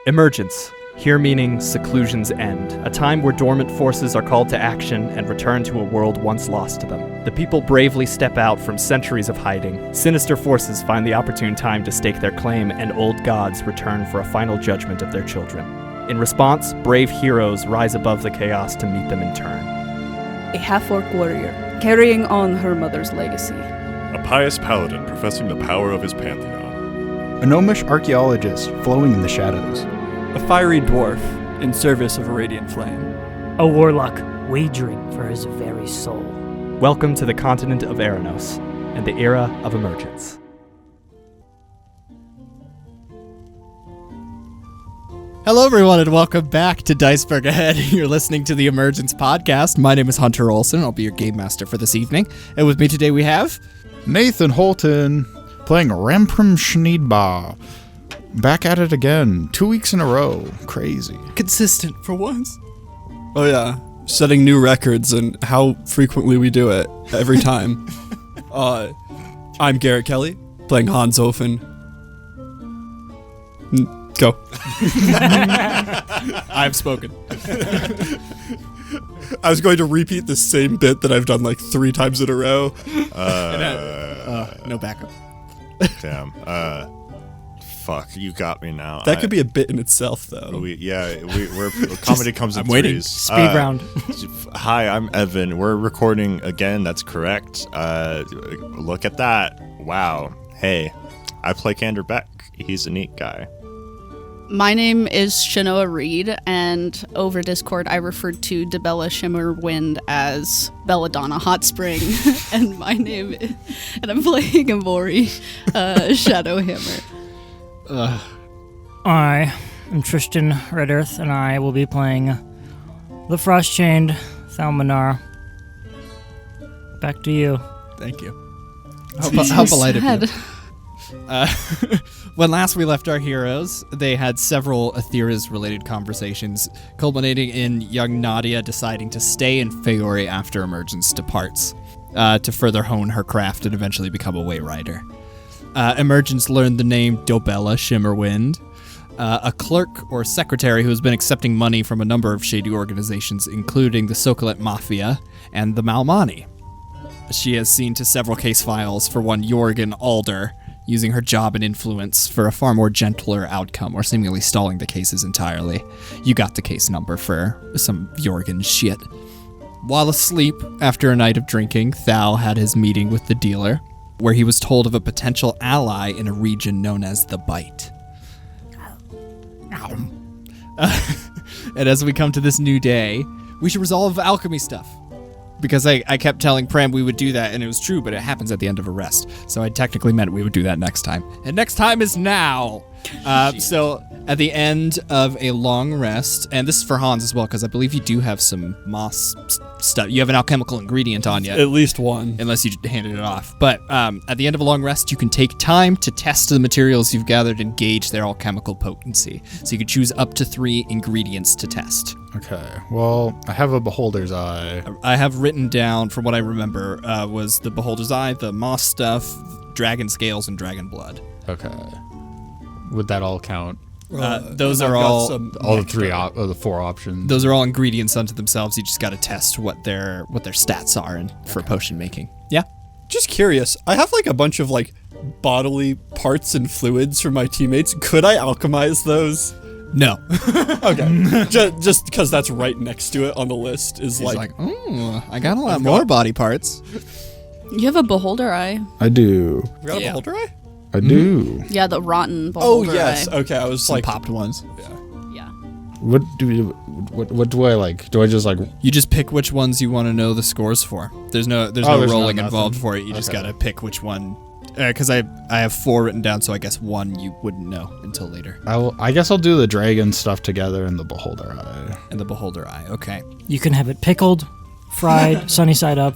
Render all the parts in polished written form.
Emergence, here meaning seclusion's end, a time where dormant forces are called to action and return to a world once lost to them. The people bravely step out from centuries of hiding. Sinister forces find the opportune time to stake their claim, and old gods return for a final judgment of their children. In response, brave heroes rise above the chaos to meet them in turn. A half-orc warrior, carrying on her mother's legacy. A pious paladin professing the power of his pantheon. A gnomish archaeologist flowing in the shadows. A fiery dwarf in service of a radiant flame. A warlock wagering for his very soul. Welcome to the continent of Erinos and the era of Emergence. Hello, everyone, and welcome back to DICEBERG Ahead. You're listening to the Emergence podcast. My name is Hunter Olson. I'll be your game master for this evening. And with me today we have... Nathan Holten playing Ranpram Sneedbar. Back at it again. 2 weeks in a row. Crazy. Consistent for once. Oh yeah, setting new records and how frequently we do it every time. I'm Garrett Kelly, playing Hans Offen. Go. I've spoken. I was going to repeat the same bit that I've done like 3 times in a row. No backup. Damn. Fuck, you got me now. That could be a bit in itself, though. We're comedy comes in I'm waiting. threes. Speed round. Hi, I'm Evan. We're recording again. That's correct. Look at that. Wow. Hey, I play Candor Bek. He's a neat guy. My name is Chenoa Reid, and over Discord I referred to Debella Shimmerwind as Belladonna Hot Spring, and I'm playing Emori Shadowhammer. I am Tristan Redearth, and I will be playing the Frost-Chained Thalminar. Back to you. Thank you. How polite of you. When last we left our heroes, they had several Aetherius-related conversations, culminating in young Nadia deciding to stay in Feori after Emergence departs, to further hone her craft and eventually become a Wayrider. Emergence learned the name Dobella Shimmerwind, a clerk or secretary who has been accepting money from a number of shady organizations, including the Sokolet Mafia and the Malmani. She has seen to several case files for one Jorgen Alder, using her job and influence for a far more gentler outcome, or seemingly stalling the cases entirely. You got the case number for some Jorgen shit. While asleep after a night of drinking, Thal had his meeting with the dealer, where he was told of a potential ally in a region known as the Bite. And as we come to this new day, we should resolve alchemy stuff. Because I kept telling Pram we would do that, and it was true, but it happens at the end of a rest. So I technically meant we would do that next time. And next time is now! So at the end of a long rest, and this is for Hans as well, because I believe you do have some moss stuff. You have an alchemical ingredient on you. At least one. Unless you handed it off. But at the end of a long rest, you can take time to test the materials you've gathered and gauge their alchemical potency. So you can choose up to 3 ingredients to test. Okay, well, I have a Beholder's Eye. I have written down, from what I remember, was the Beholder's Eye, the moss stuff, dragon scales, and dragon blood. Okay. Would that all count? Those are all the 4 options. Those are all ingredients unto themselves. You just got to test what their stats are for potion making. Yeah. Just curious. I have like a bunch of like bodily parts and fluids for my teammates. Could I alchemize those? No. Okay. Just because that's right next to it on the list is like, I got a lot more body parts. You have a Beholder Eye. I do. You got a Beholder Eye? I do. Yeah, the rotten Beholder Eye. Oh, yes. Eye. Okay, I was Some like... popped ones. Yeah. What do I like? Do I just like... You just pick which ones you want to know the scores for. There's no rolling involved for it. You just got to pick which one. Because I have 4 written down, so I guess 1 you wouldn't know until later. I guess I'll do the dragon stuff together and the Beholder Eye. And the Beholder Eye, okay. You can have it pickled, fried, sunny side up.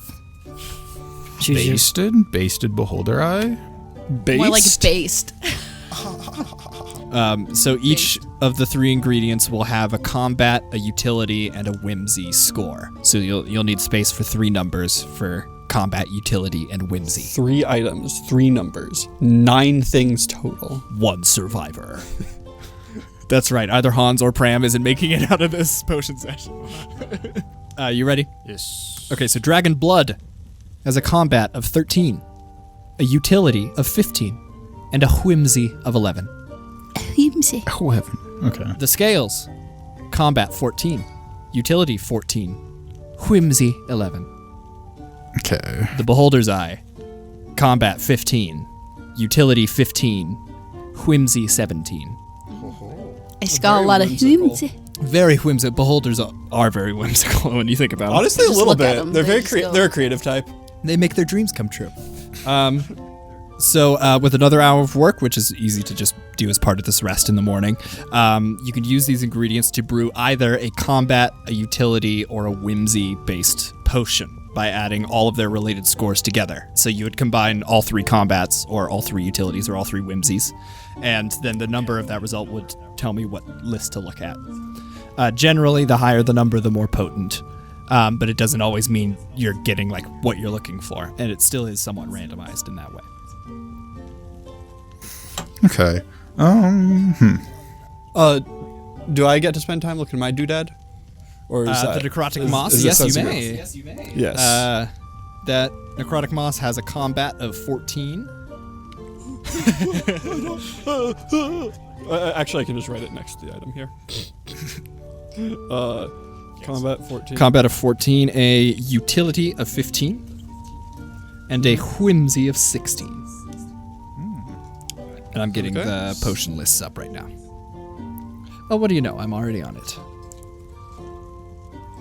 Basted Beholder Eye? Based? More like based. So each of the 3 ingredients will have a combat, a utility, and a whimsy score. So you'll need space for 3 numbers for combat, utility, and whimsy. 3 items, 3 numbers, 9 things total. 1 survivor. That's right. Either Hans or Pram isn't making it out of this potion session. You ready? Yes. Okay, so Dragon Blood has a combat of 13, a utility of 15, and a whimsy of 11. Whimsy. Oh, heaven. Okay. The Scales, combat 14, utility 14, whimsy 11. Okay. The Beholder's Eye, combat 15, utility 15, whimsy 17. It's got a lot of whimsy. Very whimsical. Beholders are very whimsical when you think about it. Honestly, a Just little look at bit. them, They're they very still- they're a creative type. They make their dreams come true. So with another hour of work, which is easy to just do as part of this rest in the morning, you can use these ingredients to brew either a combat, a utility, or a whimsy-based potion by adding all of their related scores together. So you would combine all 3 combats, or all 3 utilities, or all 3 whimsies, and then the number of that result would tell me what list to look at. Generally, the higher the number, the more potent. But it doesn't always mean you're getting like what you're looking for, and it still is somewhat randomized in that way. Okay. Do I get to spend time looking at my doodad? Or is that The necrotic is- moss, is yes, this you as may. Yes. That necrotic moss has a combat of 14. Actually, I can just write it next to the item here. Combat 14. Combat of 14, a utility of 15, and a whimsy of 16. And I'm getting Okay. the potion lists up right now. Oh, what do you know? I'm already on it.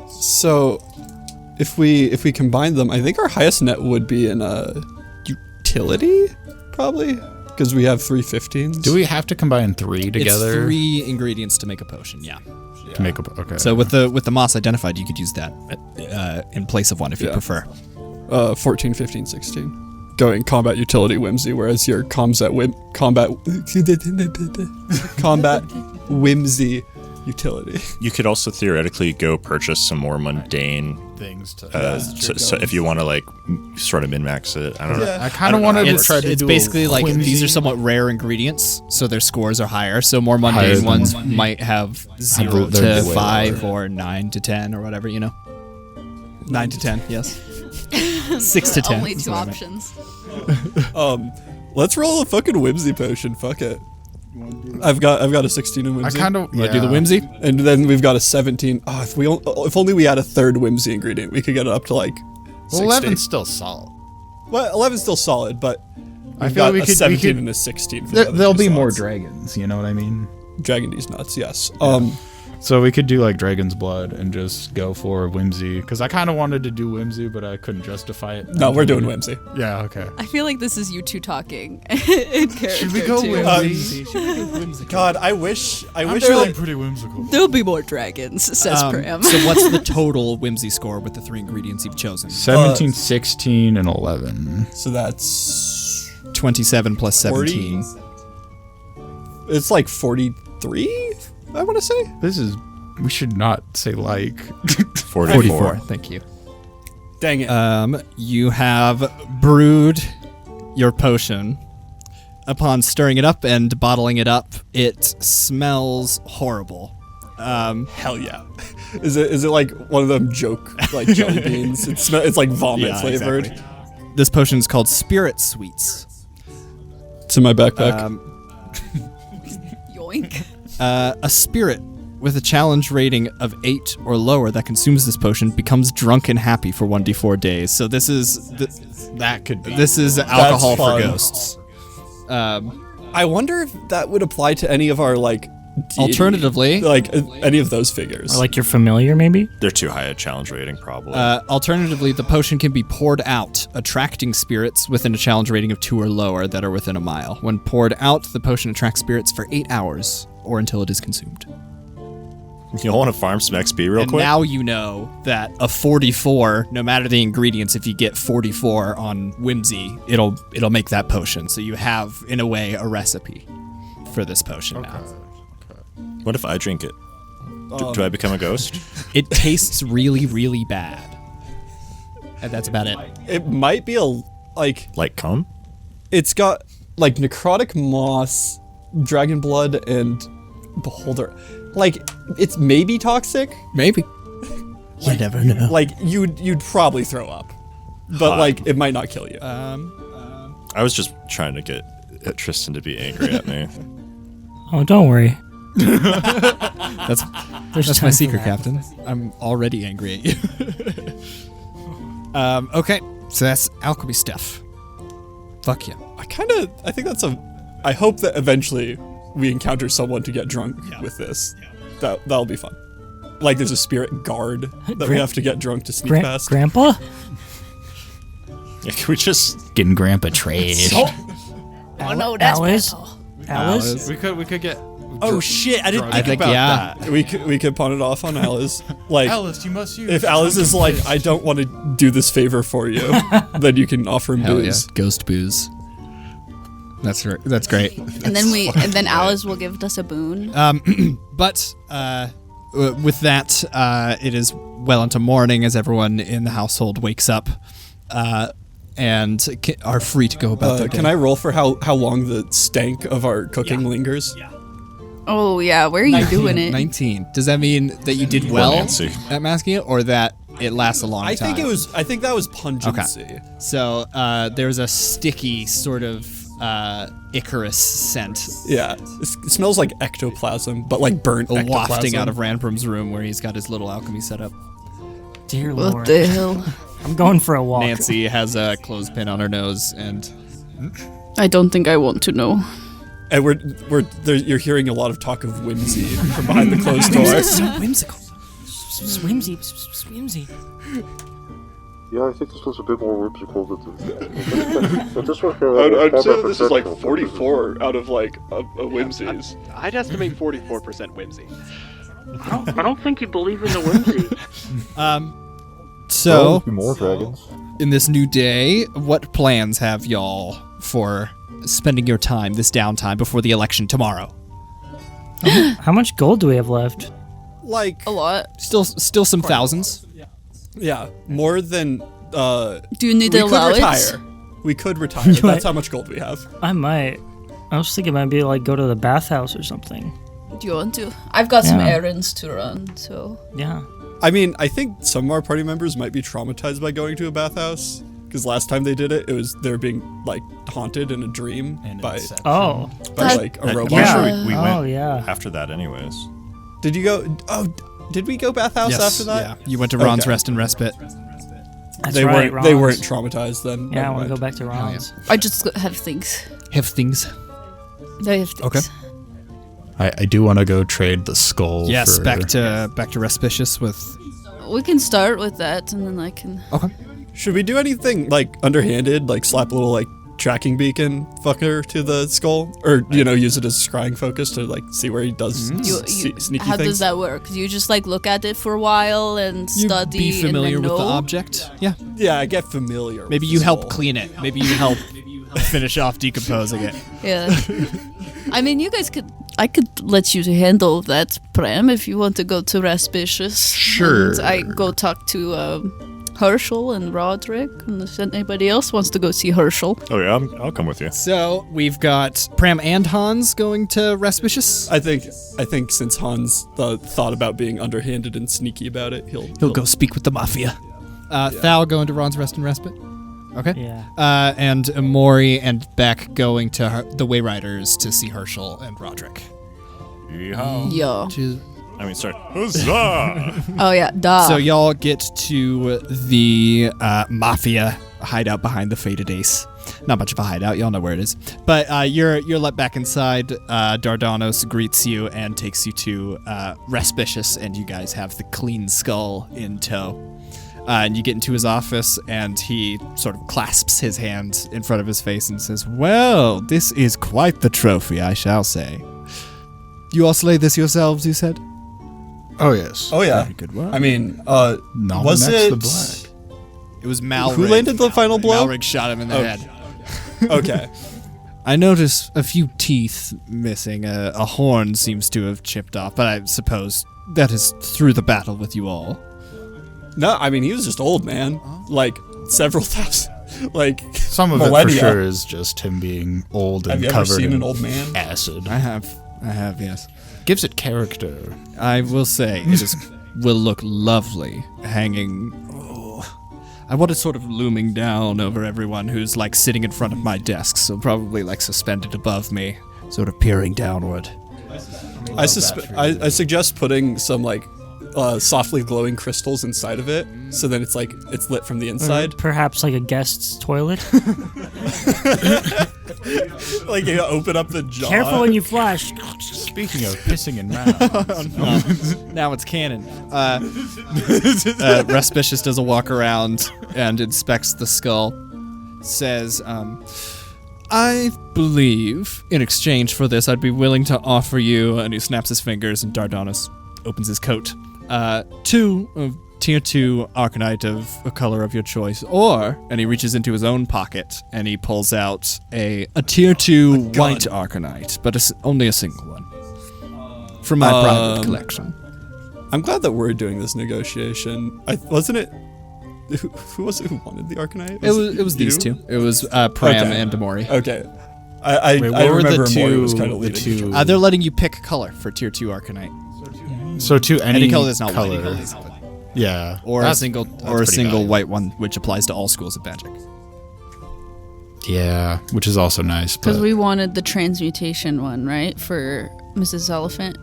So, if we combine them, I think our highest net would be in a utility, probably, because we have 3 15s. Do we have to combine 3 together It's 3 ingredients to make a potion, yeah. to make a? Okay. So with the moss identified, you could use that in place of one if you Yeah. prefer. 14, 15, 16. Going combat utility whimsy, whereas your combat whimsy utility. You could also theoretically go purchase some more mundane things to. so if you want to like sort of min-max it. I don't know. I kind of wanted to It's, try to it's do basically a like these whimsy. are somewhat rare ingredients, so their scores are higher. So more mundane Higher than ones mundane. might have 0 they're to way 5 lower. or 9 to 10 or whatever, you know. 9 to 10, yes. 6 to 10. Only is 2 what I meant. options. Let's roll a fucking whimsy potion. Fuck it. I've got a 16 in I whimsy. kind of. You wanna do the whimsy? And then we've got a 17. Oh, if only we had a 3rd whimsy ingredient, we could get it up to like 60. 11's still solid. Well, 11's still solid, but I we've feel got we a could. 17 and a 16. For the other There'll two be more slots. dragons. You know what I mean? Dragon D's nuts, yes. So we could do like Dragon's Blood and just go for Whimsy, because I kind of wanted to do Whimsy, but I couldn't justify it. No, we're doing whimsy. Yeah. Okay. I feel like this is you two talking in character Should we go too. Whimsy? God, I wish I'm there feeling were pretty whimsical. There'll be more dragons, says Pram. So what's the total whimsy score with the 3 ingredients you've chosen? 17, 16, and 11. so that's 27 plus 17. 40. It's like 43, I want to say. This is. We should not say like. 44. Thank you. Dang it. You have brewed your potion. Upon stirring it up and bottling it up, it smells horrible. Hell yeah. Is it like one of them joke like jelly beans? It's like vomit flavored. exactly. This potion is called Spirit Sweets. It's in my backpack. Yoink. A spirit with a challenge rating of 8 or lower that consumes this potion becomes drunk and happy for 1d4 days. So this is That could be. this is alcohol for fun. ghosts. I wonder if that would apply to any of our like deity- Alternatively, like any of those figures. Or like your familiar, maybe? They're too high a challenge rating, probably. alternatively, the potion can be poured out, attracting spirits within a challenge rating of 2 or lower that are within a mile. When poured out, the potion attracts spirits for 8 hours or until it is consumed. You don't want to farm some XP real And quick? now you know that a 44, no matter the ingredients, if you get 44 on Whimsy, it'll make that potion. So you have, in a way, a recipe for this potion now. What if I drink it? Do I become a ghost? It tastes really, really bad. And that's about it. it might be like Like cum? it's got like necrotic moss, dragon blood, and beholder. Like, it's maybe toxic. Maybe. You never know. Like, you'd probably throw up. But, like, it might not kill you. I was just trying to get Tristan to be angry at me. Oh, don't worry. That's There's my time for secret, that. Captain. I'm already angry at you. Okay, so that's alchemy stuff. Fuck yeah. I think I hope that eventually we encounter someone to get drunk with this. That'll be fun. Like, there's a spirit guard that we have to get drunk to sneak past. Grandpa? Yeah, can we just... Getting Grandpa trade. Oh no, that's Alice? metal. Alice? We could get. Oh shit! I didn't think think, about yeah. that. We could pawn it off on Alice. Like, Alice, you must use. if Alice is like, I don't want to do this favor for you, then you can offer him Hell yeah. booze. Ghost booze. That's great. And then Alice will give us a boon. But with that, it is well into morning as everyone in the household wakes up and are free to go about their day. Can I roll for how long the stank of our cooking lingers? Oh yeah, where are you doing it? 19. Does that mean that you did well Nancy. at masking it, or that it lasts a long I time? think that was pungency. So there's a sticky sort of Icarus scent Yeah, it smells like ectoplasm, but like burnt ectoplasm. wafting out of Ranpram's room where he's got his little alchemy set up. Dear What Lord. the hell? I'm going for a walk. Nancy has a clothespin on her nose, and I don't think I want to know. And you're hearing a lot of talk of whimsy from behind the closed door. so whimsical. Swimsy. Yeah, I think this was a bit more whimsical than this. But this one here, I'd say this is like 44 out of like a whimsies. I'd estimate 44% whimsy. I don't think you believe in the whimsy. So, more dragons. in this new day, what plans have y'all for spending your time, this downtime before the election tomorrow? How much gold do we have left? Like, A lot. Still some thousands. yeah, more than. Do you need We to could allow retire. it? We could retire. That's how much gold we have. I might. I was thinking maybe like go to the bathhouse or something. Do you want to? I've got some Yeah. errands to run, so. Yeah. I mean, I think some of our party members might be traumatized by going to a bathhouse. Because last time they did it, they were being like haunted in a dream by Oh. like a I'm robot. Yeah. sure we Oh, went yeah. after that anyways. Did you go? Oh, did we go bathhouse after that? Yeah. You went to Ron's Okay. Rest and Respite. That's They right. weren't. They Ron's. weren't traumatized then. Yeah, I Never want to mind. go back to Ron's. I just have things. Have things. I have things. Okay. I do want to go trade the skull. Yes, for, back to Respicious with. We can start with that, and then I can. Okay. Should we do anything like underhanded, like slap a little like tracking beacon fucker to the skull, or use it as scrying focus to like see where he does sneaky How things? does that work? Do you just like look at it for a while and You study be familiar and then with the know? object. Yeah. Yeah, I get familiar. Maybe with you the help skull. clean it. Maybe you help finish off decomposing it. Yeah. I mean, you guys I could let you handle that, Prem, if you want to go to Respicious. Sure. And I go talk to Herschel and Roderick, and if anybody else wants to go see Herschel. Oh yeah, I'll come with you. So we've got Pram and Hans going to Respicious. I think since Hans thought about being underhanded and sneaky about it, he'll He'll go speak with the mafia. Thal going to Ron's Rest and Respite. Okay. Yeah. And Emori and Beck going to the Wayriders to see Herschel and Roderick. Yeehaw. Yeah. I mean, sorry. Huzzah! Oh yeah, duh. So y'all get to the mafia hideout behind the Faded Ace. Not much of a hideout, y'all know where it is. But you're let back inside. Dardanos greets you and takes you to Respicious, and you guys have the clean skull in tow. And you get into his office, and he sort of clasps his hand in front of his face and says, "Well, this is quite the trophy, I shall say. You all slay this yourselves, you said?" Oh yes. Oh yeah. Very good work. I mean, Nominax was it the Black. It was Malrig. who landed the final blow? Malrig shot him in the Oh. head. Okay. I notice a few teeth missing. A horn seems to have chipped off, but I suppose that is through the battle with you all. No, I mean he was just old, man. Like several thousand. Like Some of millennia. it for sure is just him being old and Have you ever covered seen in an old man? acid. I have, yes. gives it character. I will say it will look lovely hanging. I want it sort of looming down over everyone who's like sitting in front of my desk, so probably like suspended above me, sort of peering downward. I suggest putting some like softly glowing crystals inside of it, so then it's lit from the inside. Perhaps like a guest's toilet. Like you open up the jar. Careful when you flush. Speaking of pissing in mouths. Now it's canon. Respicious does a walk around and inspects the skull. Says, I believe in exchange for this, I'd be willing to offer you, and he snaps his fingers, and Dardanus opens his coat, 2 of Tier 2 Arcanite of a color of your choice, or, and he reaches into his own pocket, and he pulls out a Tier 2 white Arcanite, but only a single one. From my private collection. I'm glad that we're doing this negotiation. Wasn't it? Who was it who wanted the Arcanite? It was these two. It was Pram and Emori. Okay. I remember Emori was kind of leading. They're letting you pick color for Tier 2 Arcanite. So to any color that's not color. white. Yeah. Or a single valuable. white one, which applies to all schools of magic. Yeah, which is also nice. Because But we wanted the transmutation one, right, for Mrs. Elephant.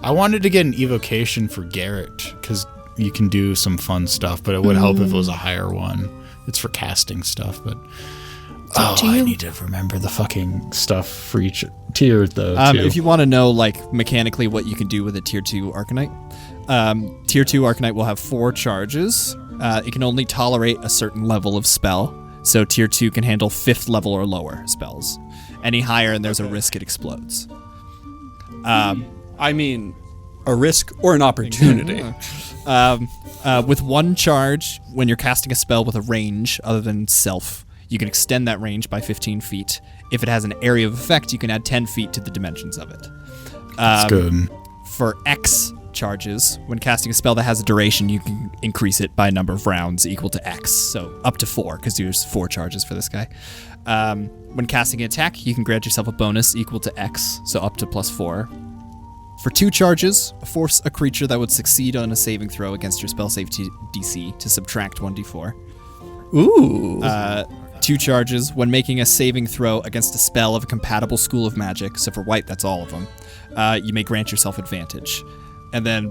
I wanted to get an evocation for Garrett, because you can do some fun stuff, but it would help if it was a higher one. It's for casting stuff, but... I need to remember the fucking stuff for each tier, though, too. If you want to know, like, mechanically what you can do with a Tier 2 Arcanite, Tier 2 Arcanite will have 4 charges. It can only tolerate a certain level of spell, so Tier 2 can handle 5th level or lower spells. Any higher, and there's a risk it explodes. I mean, a risk or an opportunity. With 1 charge, when you're casting a spell with a range other than self, you can extend that range by 15 feet. If it has an area of effect, you can add 10 feet to the dimensions of it. That's good. For X charges, when casting a spell that has a duration, you can increase it by a number of rounds equal to X, so up to 4, because there's 4 charges for this guy. When casting an attack, you can grant yourself a bonus equal to X, so up to +4. For 2 charges, force a creature that would succeed on a saving throw against your spell save DC to subtract 1d4. Ooh. 2 charges, when making a saving throw against a spell of a compatible school of magic, so for white, that's all of them, you may grant yourself advantage. And then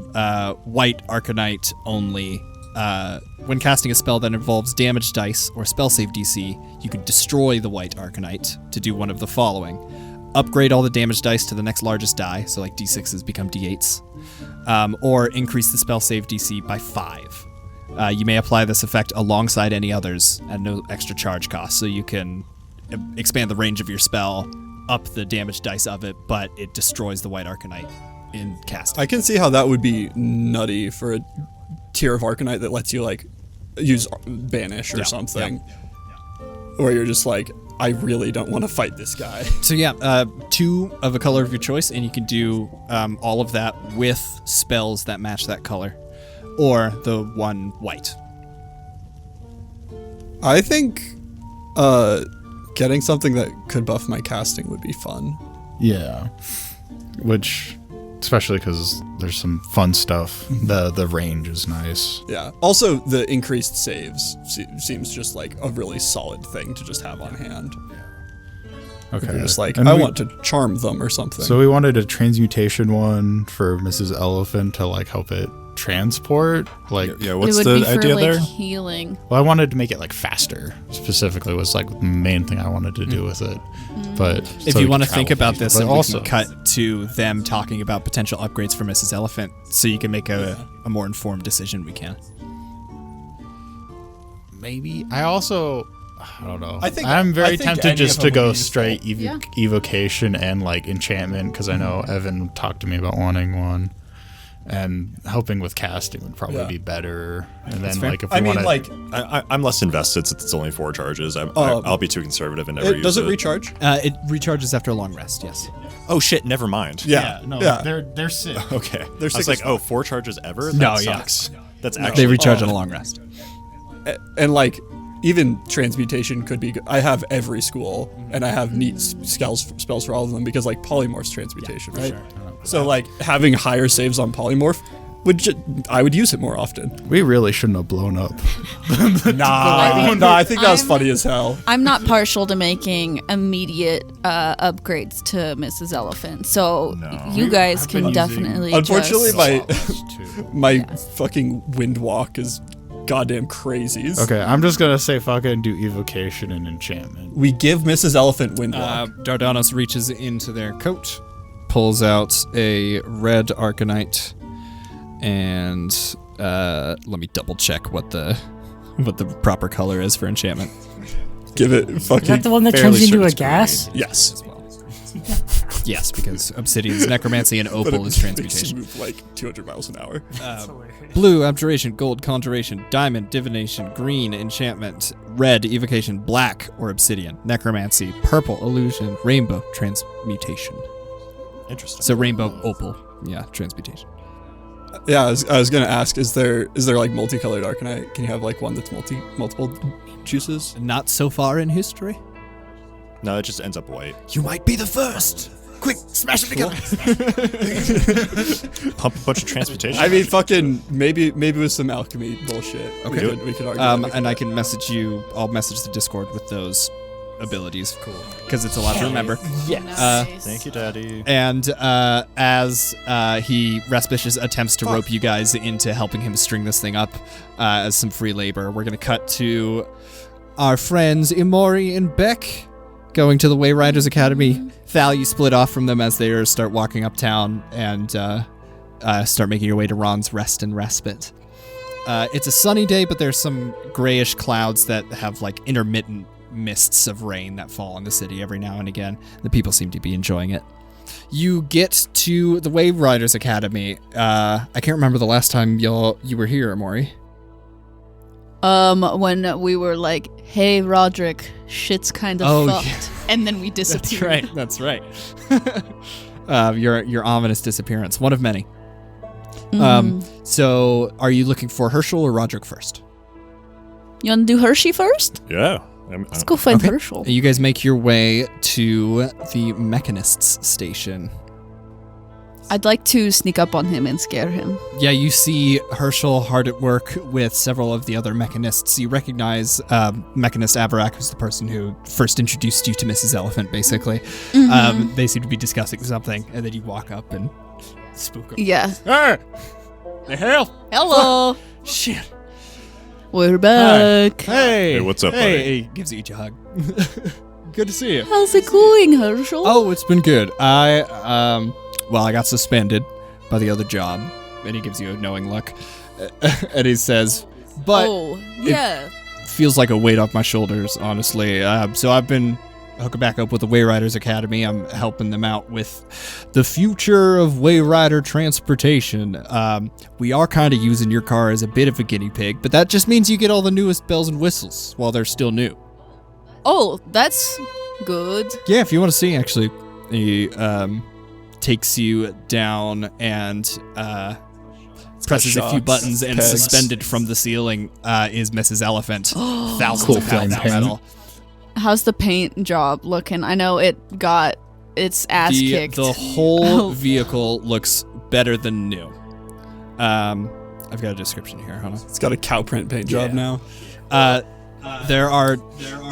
white Arcanite only, when casting a spell that involves damage dice or spell save DC, you can destroy the white Arcanite to do one of the following. Upgrade all the damage dice to the next largest die, so like D6s become D8s, or increase the spell save DC by 5. You may apply this effect alongside any others at no extra charge cost, so you can expand the range of your spell, up the damage dice of it, but it destroys the white Arcanite in casting. I can see how that would be nutty for a tier of Arcanite that lets you like use Banish or something, where you're just like, I really don't want to fight this guy. So 2 of a color of your choice, and you can do all of that with spells that match that color, or the 1 white. I think getting something that could buff my casting would be fun. Yeah. Which, especially because there's some fun stuff. The range is nice. Yeah. Also, the increased saves seems just like a really solid thing to just have on hand. Okay. You're just like, And I want to charm them or something. So we wanted a transmutation one for Mrs. Elephant to like help it transport. Like, Yeah, what's it would the be for, idea like, there? healing. well, I wanted to make it like faster. Specifically, was like the main thing I wanted to do with it. But If so you we want to could think travel about faster. this, But and also we can cut to them talking about potential upgrades for Mrs. Elephant, so you can make a more informed decision. We can. maybe I don't know. I I'm very think tempted any just of to them go would be straight Yeah. evocation and like enchantment, because I know Evan talked to me about wanting one, and helping with casting would probably be better. And then fair. like if we I mean, want like, I'm less invested since it's only 4 charges. I'll be too conservative and never use it. does it recharge? It recharges after a long rest. Yes. Oh shit, never mind. Yeah. they're sick. Okay. They're I was sick like, as 4 charges ever? No, That yeah. sucks. That's They actually recharge on a long rest. And like, even transmutation could be good. I have every school, and I have neat spells for all of them, because like polymorph's transmutation, right? Sure. So like having higher saves on polymorph I would use it more often. We really shouldn't have blown up. I think that was funny as hell. I'm not partial to making immediate upgrades to Mrs. Elephant, so you guys can definitely. Unfortunately, my fucking windwalk is goddamn crazies. Okay, I'm just gonna say fucking do evocation and enchantment. We give Mrs. Elephant windwalk. Dardanos reaches into their coat, pulls out a red Arcanite, and let me double check what the proper color is for enchantment. Give it fucking. Is that the one that turns into a gas? Yes. Yes, because Obsidian's necromancy and opal is transmutation. Move like 200 miles an hour. Blue, abjuration. Gold, conjuration. Diamond, divination. Green, enchantment. Red, evocation. Black, or obsidian, necromancy. Purple, illusion. Rainbow, transmutation. Interesting. So rainbow, opal, yeah, transmutation. Yeah, I was gonna ask, is there like multicolored Arcanite? Can you have like one that's multiple juices? Not so far in history. No, it just ends up white. You might be the first. Quick, smash them together. Pump a bunch of transmutation. I mean, fucking maybe with some alchemy bullshit. Okay. We could argue. And I can message you. I'll message the Discord with those abilities. Cool. Because it's a lot to remember. Yes. Thank you, Daddy. And as he Respicious attempts to rope you guys into helping him string this thing up as some free labor, we're gonna cut to our friends Emori and Bek going to the Wayriders Academy. Thal, you split off from them as they start walking uptown and start making your way to Ron's Rest and Respite. It's a sunny day, but there's some grayish clouds that have like intermittent mists of rain that fall in the city every now and again. The people seem to be enjoying it. You get to the Wayriders Academy. I can't remember the last time you were here, Emori. When we were like, hey, Roderick, shit's kind of fucked. Yeah. And then we disappeared. That's right. Your ominous disappearance. One of many. So are you looking for Herschel or Roderick first? You want to do Hershey first? Yeah. Let's go find Herschel. You guys make your way to the Mechanists station. I'd like to sneak up on him and scare him. Yeah, you see Herschel hard at work with several of the other Mechanists. You recognize Mechanist Avarak, who's the person who first introduced you to Mrs. Elephant, basically. They seem to be discussing something, and then you walk up and spook them. Yeah. Hey! The hell? Hello! Shit. We're back. Hey, what's up, buddy? Hey, gives each a hug. Good to see you. How's it going, Herschel? Oh, it's been good. I got suspended by the other job, and he gives you a knowing look, and he says, but it feels like a weight off my shoulders, honestly. So I've been hooking back up with the Wayriders Academy. I'm helping them out with the future of Wayrider transportation. We are kind of using your car as a bit of a guinea pig, but that just means you get all the newest bells and whistles while they're still new. Oh, that's good. Yeah, if you want to see, actually, he takes you down and presses a few buttons, and suspended from the ceiling is Mrs. Elephant. Thousands of pounds of metal. How's the paint job looking? I know it got its ass kicked. The whole vehicle looks better than new. I've got a description here. Hold on. It's got a cow print paint job now. There are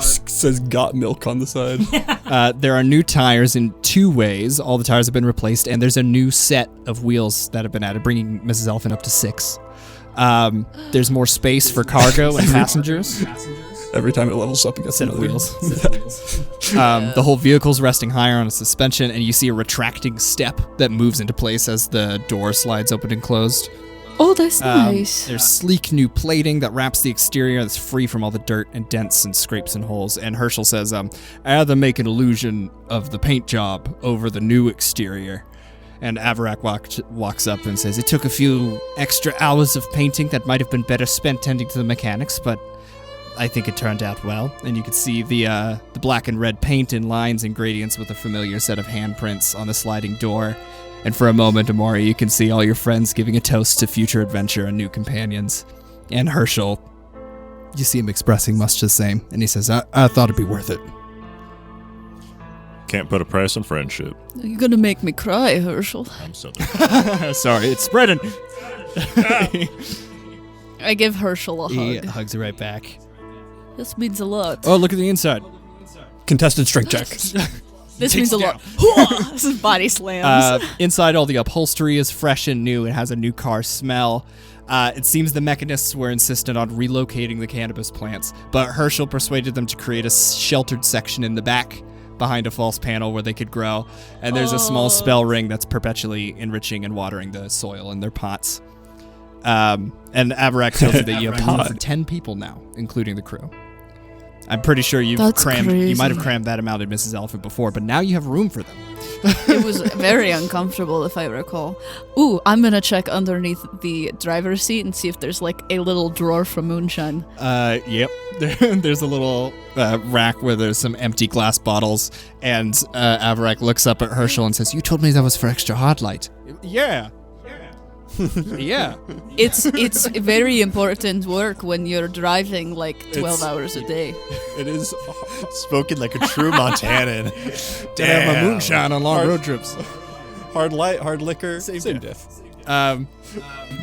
says "got milk" on the side. There are new tires in 2 ways. All the tires have been replaced, and there's a new set of wheels that have been added, bringing Mrs. Elephant up to 6. There's more space for cargo and passengers. Every time it levels up, it gets set of another wheels. The whole vehicle's resting higher on a suspension, and you see a retracting step that moves into place as the door slides open and closed. Oh, that's nice. There's sleek new plating that wraps the exterior that's free from all the dirt and dents and scrapes and holes. And Herschel says, I had to make an illusion of the paint job over the new exterior. And Avarak walks up and says, it took a few extra hours of painting that might have been better spent tending to the mechanics, but I think it turned out well. And you could see the black and red paint in lines and gradients with a familiar set of handprints on the sliding door. And for a moment, Emori, you can see all your friends giving a toast to future adventure and new companions. And Herschel, you see him expressing much the same. And he says, I thought it'd be worth it. can't put a price on friendship. You're gonna make me cry, Herschel. I'm so Sorry, it's spreading. I give Herschel a He hug. hugs her right back. This means a lot. Oh, look at the inside. Contested strength check. This means a lot. This is body slams. Inside, all the upholstery is fresh and new. It has a new car smell. It seems the mechanists were insistent on relocating the cannabis plants, but Herschel persuaded them to create a sheltered section in the back behind a false panel where they could grow. And there's a small spell ring that's perpetually enriching and watering the soil in their pots. And Avarak tells you that you have room for 10 people now, including the crew. I'm pretty sure you might have crammed that amount in Mrs. Elephant before, but now you have room for them. It was very uncomfortable, if I recall. Ooh, I'm gonna check underneath the driver's seat and see if there's like a little drawer for moonshine. Yep. There's a little rack where there's some empty glass bottles, and Avarak looks up at Herschel and says, "You told me that was for extra hard light." Yeah. Yeah. It's very important work when you're driving like 12 hours a day. It is spoken like a true Montanan. Damn, a moonshine on long road trips. Hard light, hard liquor, same diff.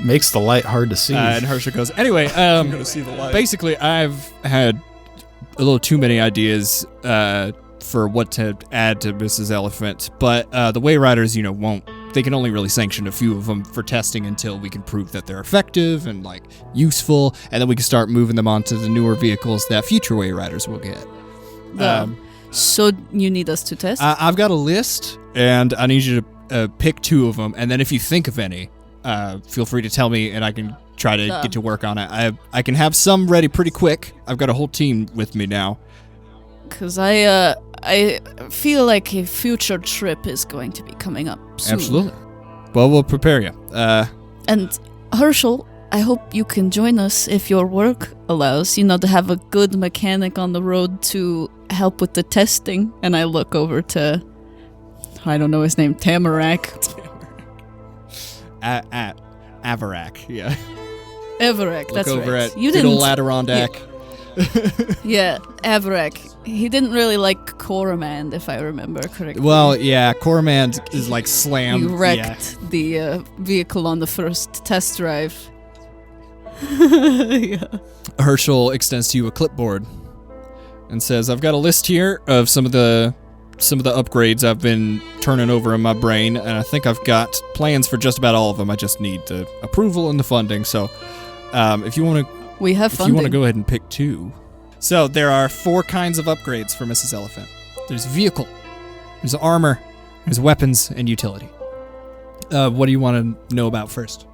Makes the light hard to see. And Herschel goes, anyway, I'm gonna see the light. Basically, I've had a little too many ideas for what to add to Mrs. Elephant, but the Way Riders, won't. They can only really sanction a few of them for testing until we can prove that they're effective and like useful, and then we can start moving them onto the newer vehicles that future Way Riders will get. So you need us to test? I've got a list, and I need you to pick 2 of them, and then if you think of any, feel free to tell me, and I can try to get to work on it. I can have some ready pretty quick. I've got a whole team with me now. Because I feel like a future trip is going to be coming up soon. Absolutely. Well, we'll prepare you. And Herschel, I hope you can join us if your work allows, to have a good mechanic on the road to help with the testing. And I look over to, I don't know his name, Tamarak. Avarak, yeah. Avarak, Look that's over right. at good old Adirondack. Yeah, Avarak. He didn't really like Coromand, if I remember correctly. Well, yeah, Coromand is like slammed. You wrecked the vehicle on the first test drive. Yeah. Herschel extends to you a clipboard and says, I've got a list here of some of the upgrades I've been turning over in my brain, and I think I've got plans for just about all of them. I just need the approval and the funding. So if you want to... We have funding. If you want to go ahead and pick 2. So there are 4 kinds of upgrades for Mrs. Elephant. There's vehicle, there's armor, there's weapons, and utility. What do you want to know about first?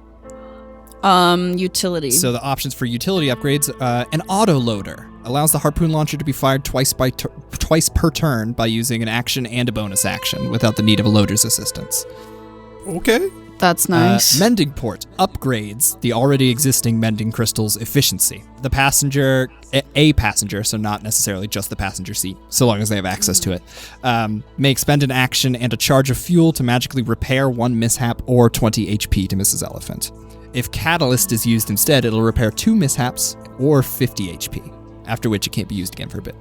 Utility. So the options for utility upgrades, an autoloader allows the harpoon launcher to be fired twice per turn by using an action and a bonus action without the need of a loader's assistance. Okay. That's nice. Mending port upgrades the already existing mending crystal's efficiency. The passenger, a passenger, so not necessarily just the passenger seat, so long as they have access to it, may expend an action and a charge of fuel to magically repair 1 mishap or 20 HP to Mrs. Elephant. If catalyst is used instead, it'll repair 2 mishaps or 50 HP, after which it can't be used again for a bit.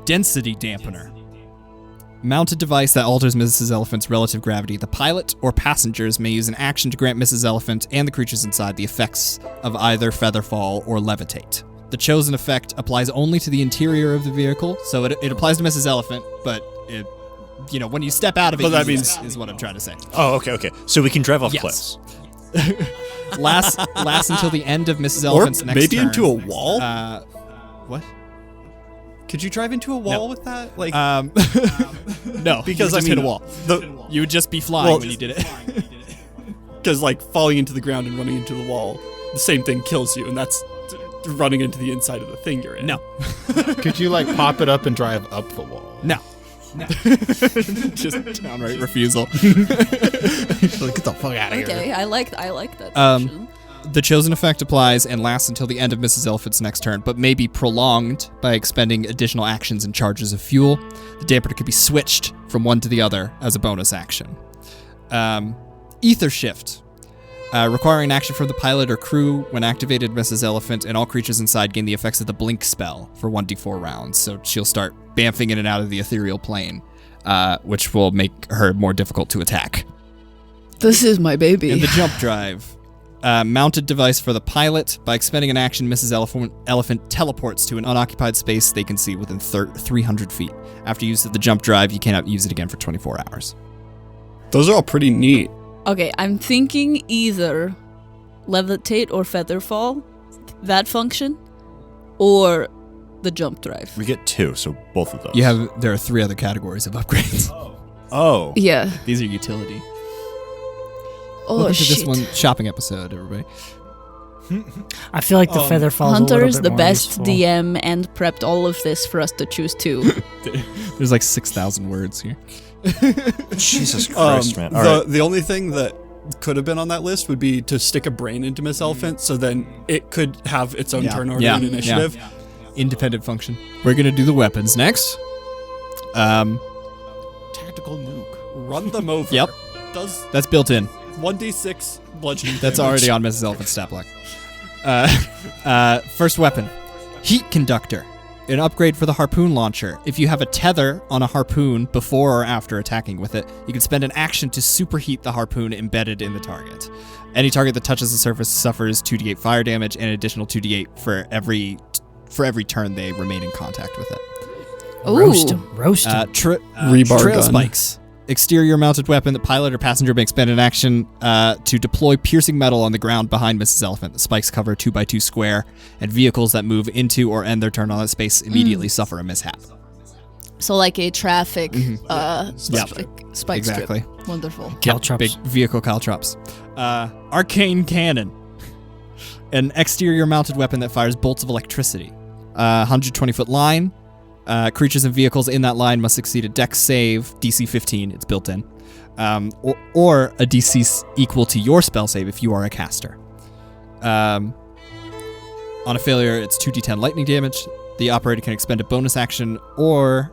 Density dampener. Mounted device that alters Mrs. Elephant's relative gravity. The pilot or passengers may use an action to grant Mrs. Elephant and the creatures inside the effects of either featherfall or levitate. The chosen effect applies only to the interior of the vehicle, so it applies to Mrs. Elephant, but it, when you step out of it, that is what I'm trying to say. Oh, okay. So we can drive off Yes. cliffs. Last until the end of Mrs. Elephant's next maybe turn. into a wall? What? Could you drive into a wall with that? Like, no, because you would just hit a wall. The, You would just be flying when you did it. Because like falling into the ground and running into the wall, the same thing kills you, and that's running into the inside of the thing you're in. No. Could you like pop it up and drive up the wall? No. Just downright refusal. Like, get the fuck out of here. Okay, I like that option. The chosen effect applies and lasts until the end of Mrs. Elephant's next turn, but may be prolonged by expending additional actions and charges of fuel. The dampener could be switched from one to the other as a bonus action. Ether shift. Requiring action from the pilot or crew. When activated, Mrs. Elephant and all creatures inside gain the effects of the blink spell for 1d4 rounds. So she'll start bamfing in and out of the ethereal plane, which will make her more difficult to attack. This is my baby. And the jump drive. Mounted device for the pilot. By expending an action, Mrs. Elephant teleports to an unoccupied space they can see within 300 feet. After use of the jump drive, you cannot use it again for 24 hours. Those are all pretty neat. Okay, I'm thinking either levitate or feather fall, that function, or the jump drive. We get 2, so both of those. There are 3 other categories of upgrades. Oh. Yeah. These are utility. Oh, Welcome shit. to this one shopping episode, everybody. I feel like the feather falls Hunter a little is bit the more best useful. DM and prepped all of this for us to choose two. There's like 6,000 words here. Jesus Christ, man. All right. The only thing that could have been on that list would be to stick a brain into Miss Elephant, so then it could have its own turn order and initiative. Yeah. Independent function. We're going to do the weapons next. Tactical nuke. Run them over. Yep. That's built in. 1d6 bludgeoning That's damage. already on Mrs. Elephant's stat block. First weapon. Heat Conductor. An upgrade for the harpoon launcher. If you have a tether on a harpoon before or after attacking with it, you can spend an action to superheat the harpoon embedded in the target. Any target that touches the surface suffers 2d8 fire damage and an additional 2d8 for every turn they remain in contact with it. Roast him. Rebar trail gun. spikes. Exterior mounted weapon. The pilot or passenger may expend an action to deploy piercing metal on the ground behind Mrs. Elephant. The spikes cover a 2x2 square, and vehicles that move into or end their turn on that space immediately suffer a mishap. So like a traffic spike Exactly. strip. Wonderful. Caltrops. Big vehicle caltrops. Arcane Cannon. An exterior mounted weapon that fires bolts of electricity. 120-foot line. Creatures and vehicles in that line must succeed a dex save, DC 15, it's built in, or a DC equal to your spell save if you are a caster. On a failure, it's 2d10 lightning damage. The operator can expend a bonus action or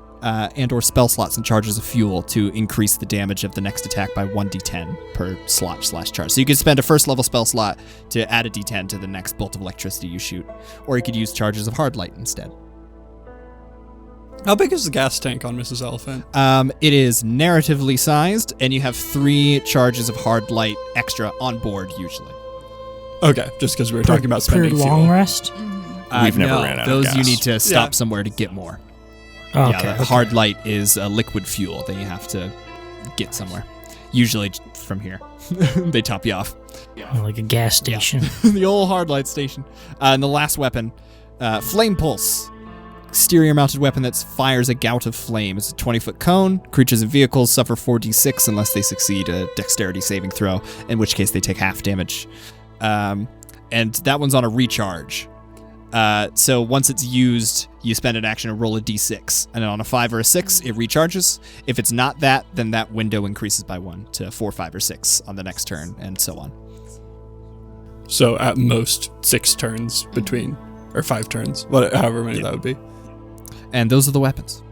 spell slots and charges of fuel to increase the damage of the next attack by 1d10 per slot/charge. So you could spend a first level spell slot to add a d10 to the next bolt of electricity you shoot, or you could use charges of hard light instead. How big is the gas tank on Mrs. Elephant? It is narratively sized, and you have 3 charges of hard light extra on board usually. Okay, just because we were talking about spending Per fuel. long rest? We've never ran out of those gas. you need to stop somewhere to get more. Oh, Yeah, the hard light is a liquid fuel that you have to get somewhere. Usually from here. They top you off. Like a gas station. The old hard light station. And the last weapon, Flame Pulse. Exterior mounted weapon that fires a gout of flame. It's a 20-foot cone. Creatures and vehicles suffer 4d6 unless they succeed a dexterity saving throw, in which case they take half damage. And that one's on a recharge. So once it's used, you spend an action to roll a d6. And then on a 5 or a 6, it recharges. If it's not that, then that window increases by 1 to 4, 5, or 6 on the next turn, and so on. So at most 6 turns between, or 5 turns, however many that would be. And those are the weapons.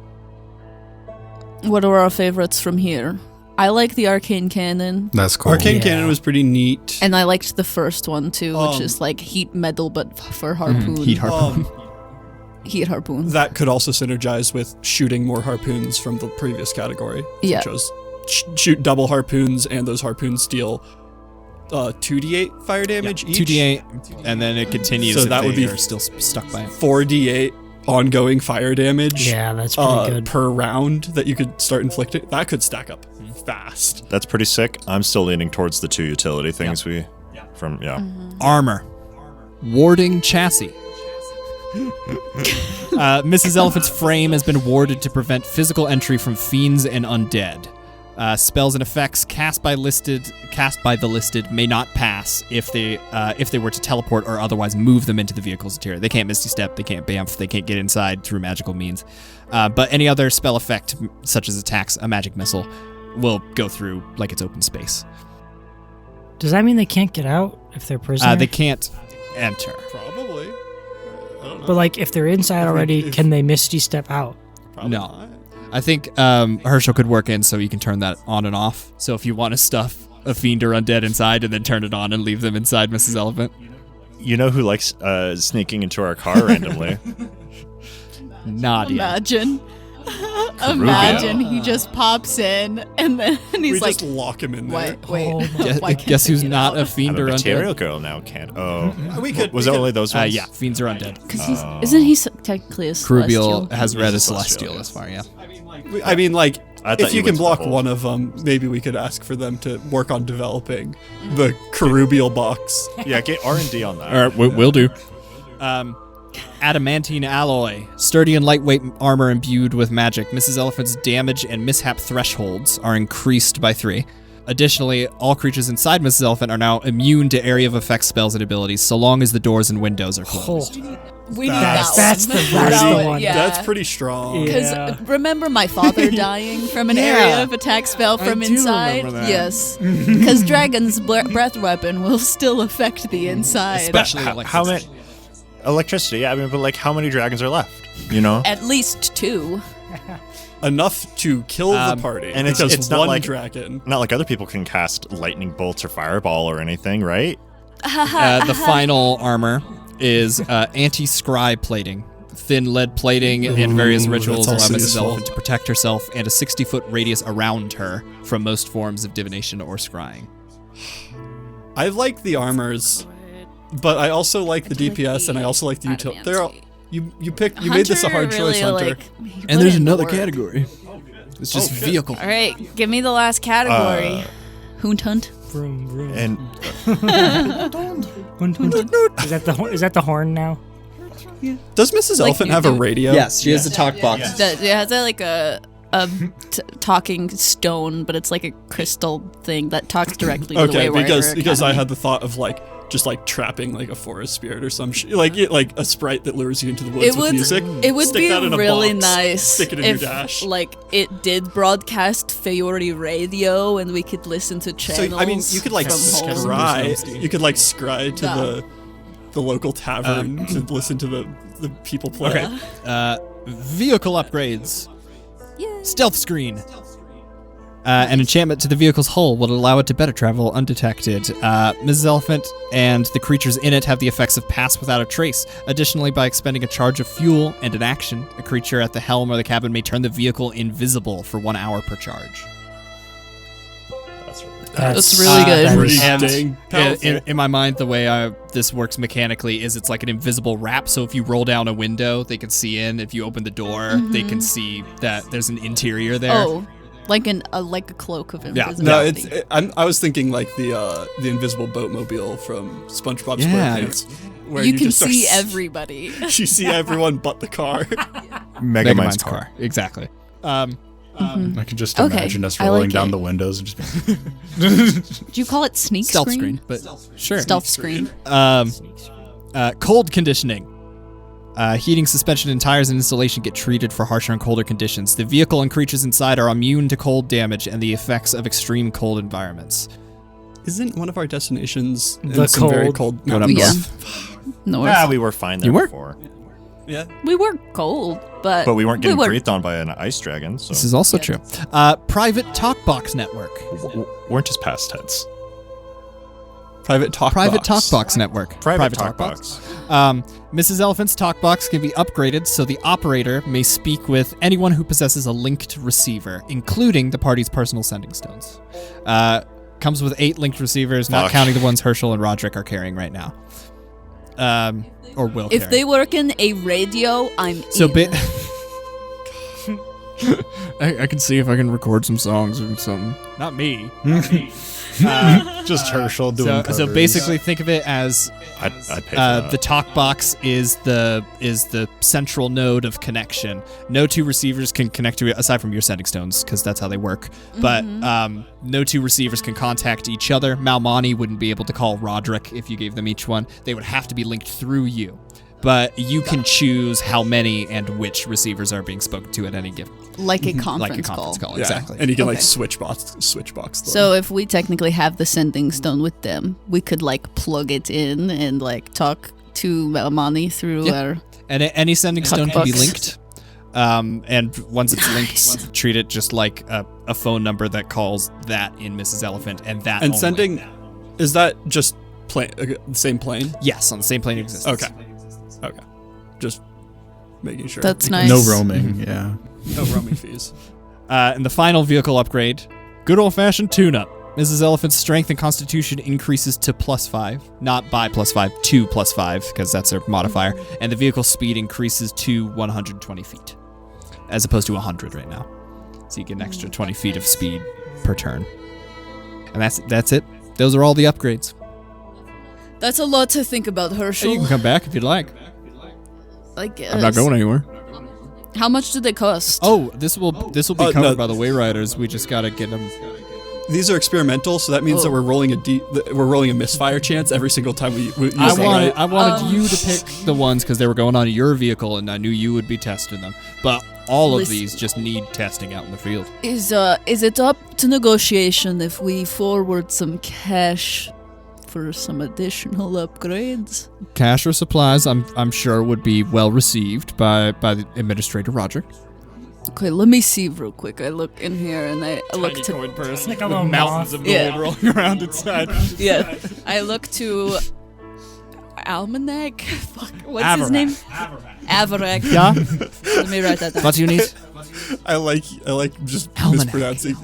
What are our favorites from here? I like the Arcane Cannon. That's cool. Arcane Cannon was pretty neat. And I liked the first one too, which is like heat metal but for harpoon. Heat harpoon. Heat harpoon. That could also synergize with shooting more harpoons from the previous category. Yeah. Which was shoot double harpoons, and those harpoons deal 2d8 fire damage each. 2d8, and then it continues. So if that would they be are still stuck by it. 4d8 ongoing fire damage. Yeah, that's pretty good. Per round that you could start inflicting. That could stack up fast. That's pretty sick. I'm still leaning towards the 2 utility things Armor. Warding chassis. Mrs. Elephant's frame has been warded to prevent physical entry from fiends and undead. Spells and effects cast by the listed may not pass if they were to teleport or otherwise move them into the vehicle's interior. They can't Misty Step, they can't Bamf, they can't get inside through magical means. But any other spell effect, such as attacks, a magic missile, will go through like it's open space. Does that mean they can't get out if they're prisoners? They can't enter. Probably. But like if they're inside already, can they Misty Step out? Probably No. not. I think Herschel could work in so you can turn that on and off. So if you want to stuff a fiend or undead inside and then turn it on and leave them inside Mrs. Elephant. You know who likes sneaking into our car randomly? Nadia. Imagine. Imagine he just pops in and then he's We like, just lock him in there. wait. Guess who's not a fiend I'm or a material undead? girl now, can't. Oh, We could. was it only those ones? Yeah, fiends are undead. Because isn't he technically a celestial? Krubiel has read a Celestial, celestial as far, yeah. I mean, like, I thought if you you can went to block the whole- one of them, maybe we could ask for them to work on developing the Kerubial box. Yeah, get R&D on that. All right, we'll do. Adamantine alloy, sturdy and lightweight armor imbued with magic. Mrs. Elephant's damage and mishap thresholds are increased by 3. Additionally, all creatures inside Mrs. Elephant are now immune to area of effect spells and abilities, so long as the doors and windows are closed. We need that That's one. the one. Yeah. That's pretty strong. Because Yeah. remember my father dying from an area of attack spell from do inside? remember that. Yes. Because Dragon's breath weapon will still affect the inside. Especially How many? Electricity, yeah, I mean, but like, how many dragons are left? You know? At least 2. Enough to kill the party. and it's because not one like- dragon. Not like other people can cast lightning bolts or fireball or anything, right? The final armor is anti-scry plating. Thin lead plating in various rituals allow that's also Mrs. useful. Elephant to protect herself and a 60-foot radius around her from most forms of divination or scrying. I like the armors, but I also like the DPS, and I also like the utility. They're all, you made this a hard choice, Hunter. And there's another category. It's just vehicle. All right, give me the last category. Hunt. Vroom, vroom. And Is that the horn now? Does Mrs. Like Elephant you have a do. radio? Yes, she has a talk box. It has like a talking stone, but it's like a crystal thing that talks directly to the Okay, Waywinder because I Academy. had the thought of like just like trapping like a forest spirit or some shit, like a sprite that lures you into the woods It with would music. it would Stick be that in a really box, nice Stick it in if your dash. like it did broadcast Feyori radio and we could listen to channels. So I mean, you could like from home. scry. You could like scry to the local tavern to listen to the people play. Okay. Vehicle upgrades. Stealth screen. An enchantment to the vehicle's hull will allow it to better travel undetected. Mrs. Elephant and the creatures in it have the effects of pass without a trace. Additionally, by expending a charge of fuel and an action, a creature at the helm or the cabin may turn the vehicle invisible for 1 hour per charge. That's really good. Pretty And dang powerful. in my mind, the way this works mechanically is it's like an invisible wrap. So if you roll down a window, they can see in. If you open the door, they can see that there's an interior there. Oh, like a cloak of invisibility. No, I was thinking like the invisible boatmobile from SpongeBob Yeah. SquarePants, where you can just are see s- everybody. You see everyone but the car. Megamind's car. Exactly. I can just Okay, imagine us I like rolling down it. the windows and just Do you call it sneak Stealth screen? screen, but sure. Stealth screen. Cold conditioning. Heating, suspension, and tires and installation get treated for harsher and colder conditions. The vehicle and creatures inside are immune to cold damage and the effects of extreme cold environments. Isn't one of our destinations in The some very cold. cold Going up Yeah. north. North. we were fine there You were? before. Yeah. We were cold, but But we weren't getting breathed on by an ice dragon, so This is also true. Private Talkbox Network. weren't just past tense. Private talk Private box. Talkbox Network. Private Talkbox. Mrs. Elephant's Talkbox can be upgraded so the operator may speak with anyone who possesses a linked receiver, including the party's personal sending stones. Comes with 8 linked receivers, not Fuck. counting the ones Herschel and Roderick are carrying right now. Or will if carry. they work in a radio, I'm So in. I can see if I can record some songs or something. Not me. just Herschel doing So covers. basically, think of it as I'd pay for that. the talk box is the central node of connection. No 2 receivers can connect to it aside from your sending stones, because that's how they work. But no 2 receivers can contact each other. Malmani wouldn't be able to call Roderick if you gave them each one. They would have to be linked through you. But you can choose how many and which receivers are being spoken to at any given. like a conference Like a conference call, Yeah. exactly. And you can like Okay. switch box them. So if we technically have the sending stone with them, we could like plug it in and like talk to Malmani through Yeah. our. And any sending stone can be Talkbox. linked. And once it's linked, treat it just like a phone number that calls that in Mrs. Elephant and that And only. sending, is that just the same plane? Yes, on the same plane of existence. Okay. Just making sure. That's nice. No roaming, yeah. No roaming fees. And the final vehicle upgrade, good old-fashioned tune-up. Mrs. Elephant's strength and constitution increases to +5, not by +5, to +5, because that's her modifier, and the vehicle's speed increases to 120 feet, as opposed to 100 right now. So you get an extra 20 feet of speed per turn. And that's it. Those are all the upgrades. That's a lot to think about, Herschel. And you can come back if you'd like. I guess. I'm not going anywhere. How much do they cost? Oh, this will be covered no. by the Wayriders. We just gotta get them. These are experimental, so that means that we're rolling a misfire chance every single time we use them, right? I wanted you to pick the ones because they were going on your vehicle, and I knew you would be testing them. But all of these just need testing out in the field. Is it up to negotiation if we forward some cash for some additional upgrades? Cash or supplies, I'm sure would be well received by the Administrator Roger. Okay, let me see real quick. I look in here and I look to coin purse, Like a little mountains moth. of gold Yeah. rolling around inside. yeah. I look to Almanac. Fuck, what's his Avarak. name? Avarak. Yeah. Let me write that down. What do you need? I like just Almanac. mispronouncing,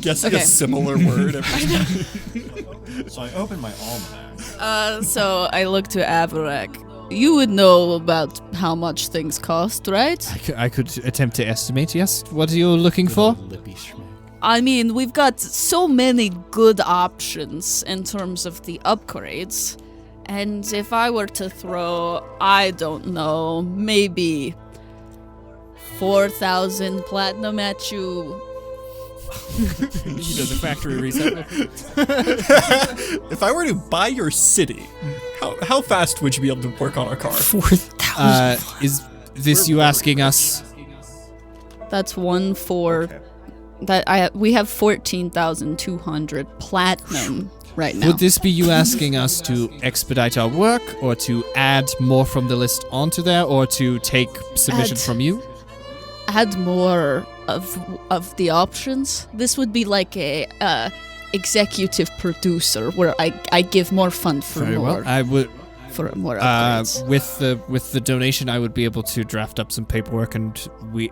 guessing Okay. a similar word every time. So I opened my almanac. So I look to Avarak. You would know about how much things cost, right? I could attempt to estimate. Yes. What are you looking for? I mean, we've got so many good options in terms of the upgrades. And if I were to throw, I don't know, maybe 4,000 platinum at you. He does a factory reset. If I were to buy your city, how fast would you be able to work on our car? 4,000. Is this you asking us? That's one for we have 14,200 platinum right now. Would this be you asking us to expedite our work, or to add more from the list onto there, or to take submissions from you? Add more of the options. This would be like a executive producer where I give more fund for Very more well. I would. for more upgrades. With the donation, I would be able to draft up some paperwork, and we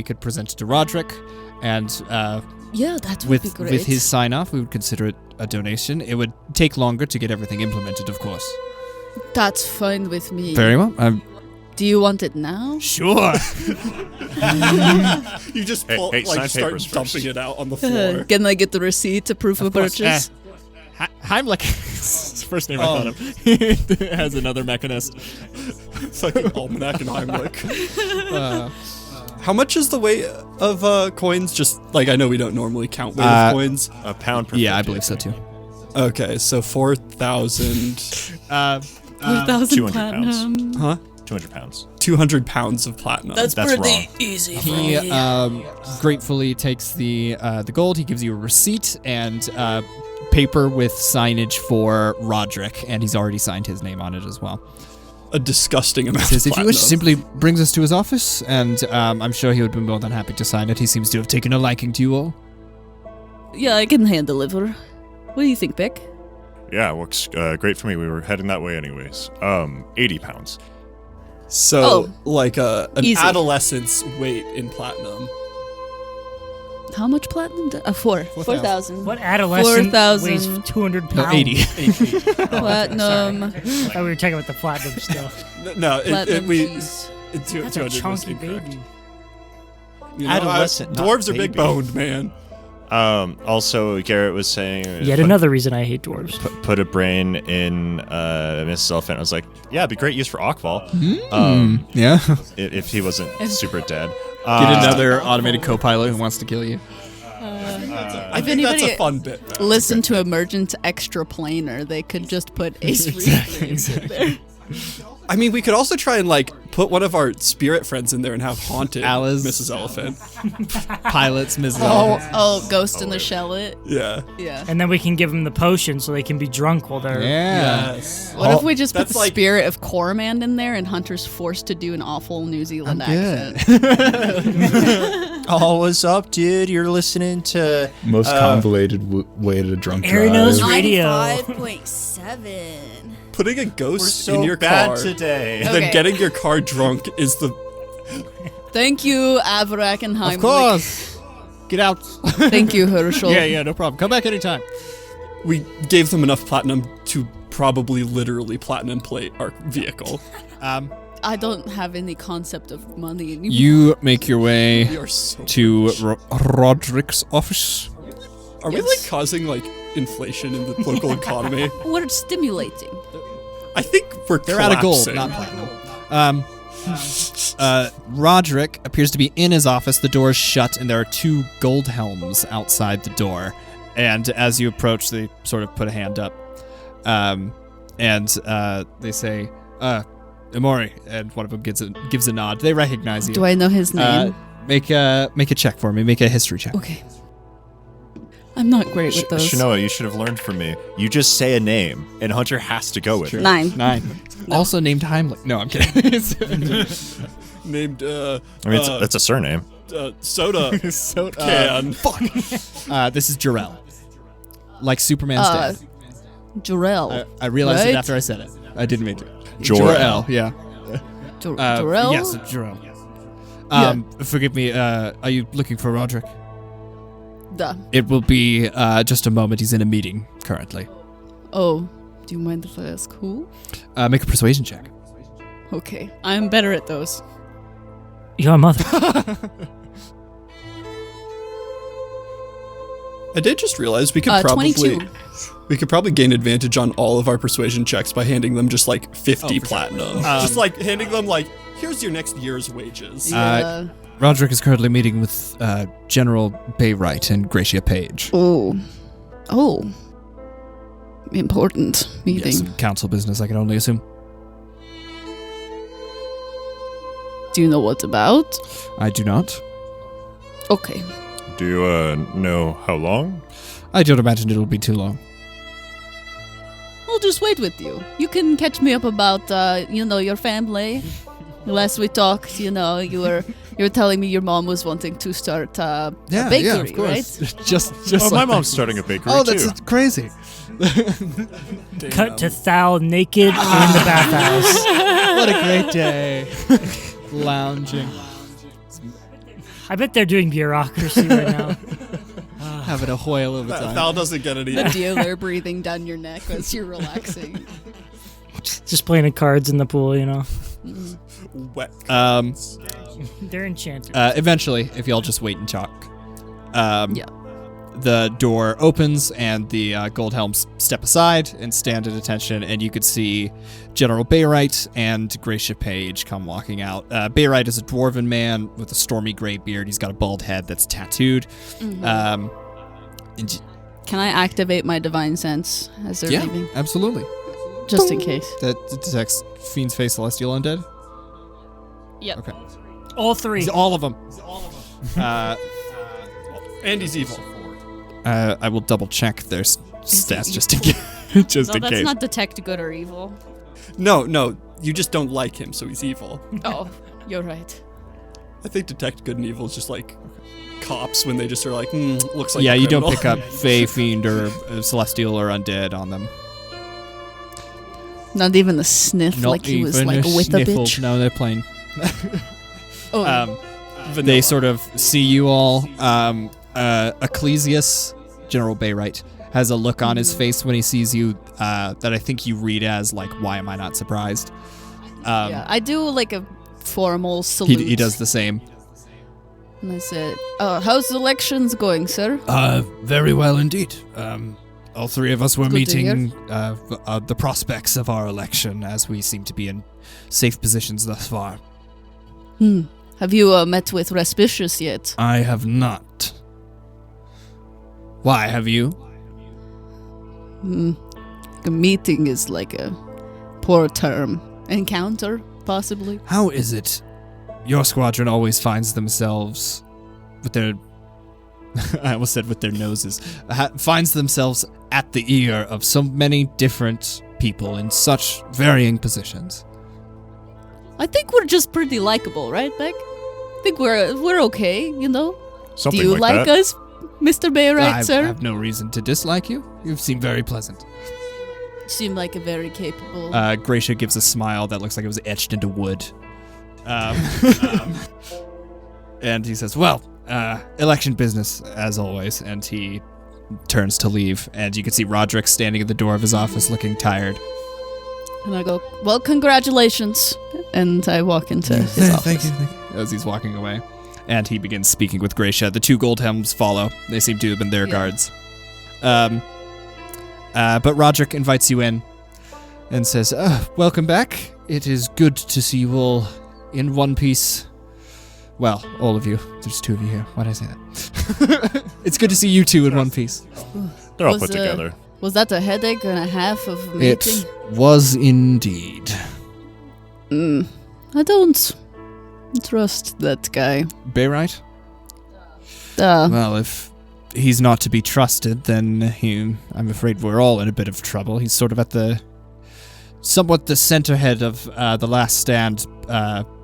could present it to Roderick, and Yeah, that would be great. with his sign off, we would consider it a donation. It would take longer to get everything implemented, of course. That's fine with me. Very well. Do you want it now? Sure. You just Hey, sign start papers dumping first. it out on the floor. Can I get the receipt to proof of purchase? Heimlich. It's the first name I thought of. It has another mechanist. Fucking Almanac and Heimlich. How much is the weight of coins? Just like I know we don't normally count weight of coins. A pound per Yeah, I 50. believe so too. Okay, so 4,000. 4,000 200 platinum. Huh? 200 pounds. 200 pounds of platinum. That's That's pretty wrong. easy for He me. gratefully takes the gold. He gives you a receipt and paper with signage for Roderick, and he's already signed his name on it as well. a disgusting amount Says of if you wish, platinum. simply brings us to his office, and I'm sure he would be more than happy to sign it. He seems to have taken a liking to you all. Yeah, I can hand deliver. What do you think, Beck? Yeah, works great for me. We were heading that way anyways. 80 pounds. So, like an easy. adolescent's weight in platinum. How much platinum? 4,000. What adolescent 4,000. weighs 200 pounds? No, 80. Platinum. I thought we were talking about the platinum stuff. No, Platinum we. piece. It's That's a 200 was chunky incorrect. baby. You know, Adolescent, not dwarves are big baby. boned, man. Also, Garrett was saying Yet another reason I hate dwarves. put a brain in Mrs. Elephant. I was like, yeah, it'd be great use for Akval. Yeah. If he wasn't super dead. Get another automated co-pilot who wants to kill you. I think that's a fun bit. Listen to Emergence Extra Planar. They could just put Ace Replays in there. I mean, we could also try and like put one of our spirit friends in there and have haunted Alice. Mrs. Elephant. Pilots, Mrs. Elephant. Ghost in the Shell-It. Yeah. Yeah. And then we can give them the potion so they can be drunk while they're... Yeah. Yes. What if we just put that's the like- spirit of Coromand in there and Hunter's forced to do an awful New Zealand I'm good. accent? Oh, what's up, dude? You're listening to Most convoluted way to drunk Erinos drive. Radio. 95.7. Putting a ghost so in your bad car today. and Okay. then getting your car drunk is the... Thank you, Avrak and Heimlich. Of course. Get out. Thank you, Herschel. Yeah, no problem. Come back anytime. We gave them enough platinum to probably literally platinum plate our vehicle. I don't have any concept of money anymore. You make your way We are so to rich. Roderick's office. Are we like causing like inflation in the local economy? We're stimulating. I think we're They're out of gold, collapsing. not platinum. Roderick appears to be in his office. The door is shut, and there are 2 gold helms outside the door. And as you approach, they sort of put a hand up. And they say, Emori, and one of them gives a nod. They recognize you. Do I know his name? Make a check for me. Make a history check. Okay. I'm not great with those. Chenoa, you should have learned from me. You just say a name, and Hunter has to go with it. 9. 9. Also named Heimlich. No, I'm kidding. Named, I mean, it's a surname. Soda can. This is Jarrell. Like Superman's dad. Jarrell. I realized right? it after I said it. I didn't mean to. Jor-El. Yeah. Jarrell? Yes, Jarrell. Forgive me, are you looking for Roderick? Duh. It will be just a moment. He's in a meeting currently. Oh, do you mind if I ask who? Make a persuasion check. Okay, I'm better at those. Your mother. I did just realize we could probably 22. we could probably gain advantage on all of our persuasion checks by handing them just like 50 for platinum. Just like handing them like, here's your next year's wages. Yeah. Roderick is currently meeting with General Baywright and Gracia Page. Oh. Important meeting. Yes, council business, I can only assume. Do you know what about? I do not. Okay. Do you know how long? I don't imagine it'll be too long. I'll just wait with you. You can catch me up about, your family. Last we talked, you were telling me your mom was wanting to start a bakery, right? just Oh, my like mom's starting a bakery Oh, too. that's crazy. Cut to Thal naked in the bathhouse. What a great day. Lounging. I bet they're doing bureaucracy right now. Having a whale of a time. Thal doesn't get any. The dealer breathing down your neck as you're relaxing. Just playing cards in the pool, Wet. They're enchanted. Eventually, if y'all just wait and talk, Yeah. the door opens and the gold helms step aside and stand at attention, and you could see General Baywright and Gracia Page come walking out. Baywright is a dwarven man with a stormy gray beard. He's got a bald head that's tattooed. Mm-hmm. Can I activate my divine sense as they're leaving? Absolutely. Just in case. That detects Fiend's Face, Celestial Undead? Yep. Okay. All 3. All of them. And he's evil. I will double check their stats just in case. Just No, in that's case. not detect good or evil. No, you just don't like him, so he's evil. Oh, you're right. I think detect good and evil is just like cops when they just are like, looks like yeah, a you don't criminal. pick up Fey, Fiend, or Celestial or Undead on them. Not even a sniff, Not like he was even like a with a sniffle. bitch. No, they're plain. Oh, They sort of see you all. Ecclesius, General Baywright, has a look on his face when he sees you that I think you read as like, "Why am I not surprised?" yeah, I do like a formal salute. He does the same. And I said, how's the elections going, sir? Very well indeed. All 3 of us were Good to meeting the prospects of our election, as we seem to be in safe positions thus far. Have you met with Respicious yet? I have not. Why, have you? A meeting is like a poor term. Encounter, possibly? How is it your squadron always finds themselves with their... I almost said with their noses. Finds themselves at the ear of so many different people in such varying positions? I think we're just pretty likable, right, Beck? think we're okay, you know? Something Do you like that. us, Mr. Bayrite, I sir? have no reason to dislike you. You seem very pleasant. Seem like a very capable... Gracia gives a smile that looks like it was etched into wood. And he says, well, election business, as always. And he turns to leave. And you can see Roderick standing at the door of his office looking tired. And I go, well, congratulations. And I walk into his office. Thank you. As he's walking away. And he begins speaking with Gracia. The 2 gold helms follow. They seem to have been their guards. But Roderick invites you in and says, welcome back. It is good to see you all in one piece. Well, all of you. There's 2 of you here. Why did I say that? It's good to see you 2 in one piece. They're all put together. Was that a headache and a half of meeting? It was indeed. I don't trust that guy. Bayrite? Duh. Well, if he's not to be trusted, then I'm afraid we're all in a bit of trouble. He's sort of somewhat the center head of the last stand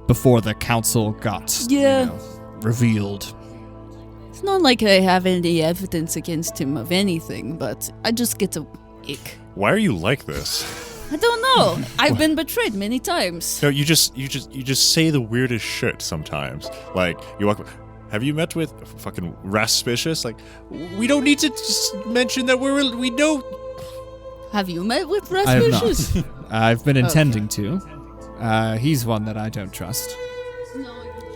before the council got revealed. It's not like I have any evidence against him of anything, but I just get a ick. Why are you like this? I don't know. I've been betrayed many times. No, you just say the weirdest shit sometimes. Like you walk. Have you met with fucking Raspicious? Like, we don't need to just mention that we know. Have you met with I have Raspicious? not. I've been intending to. He's one that I don't trust.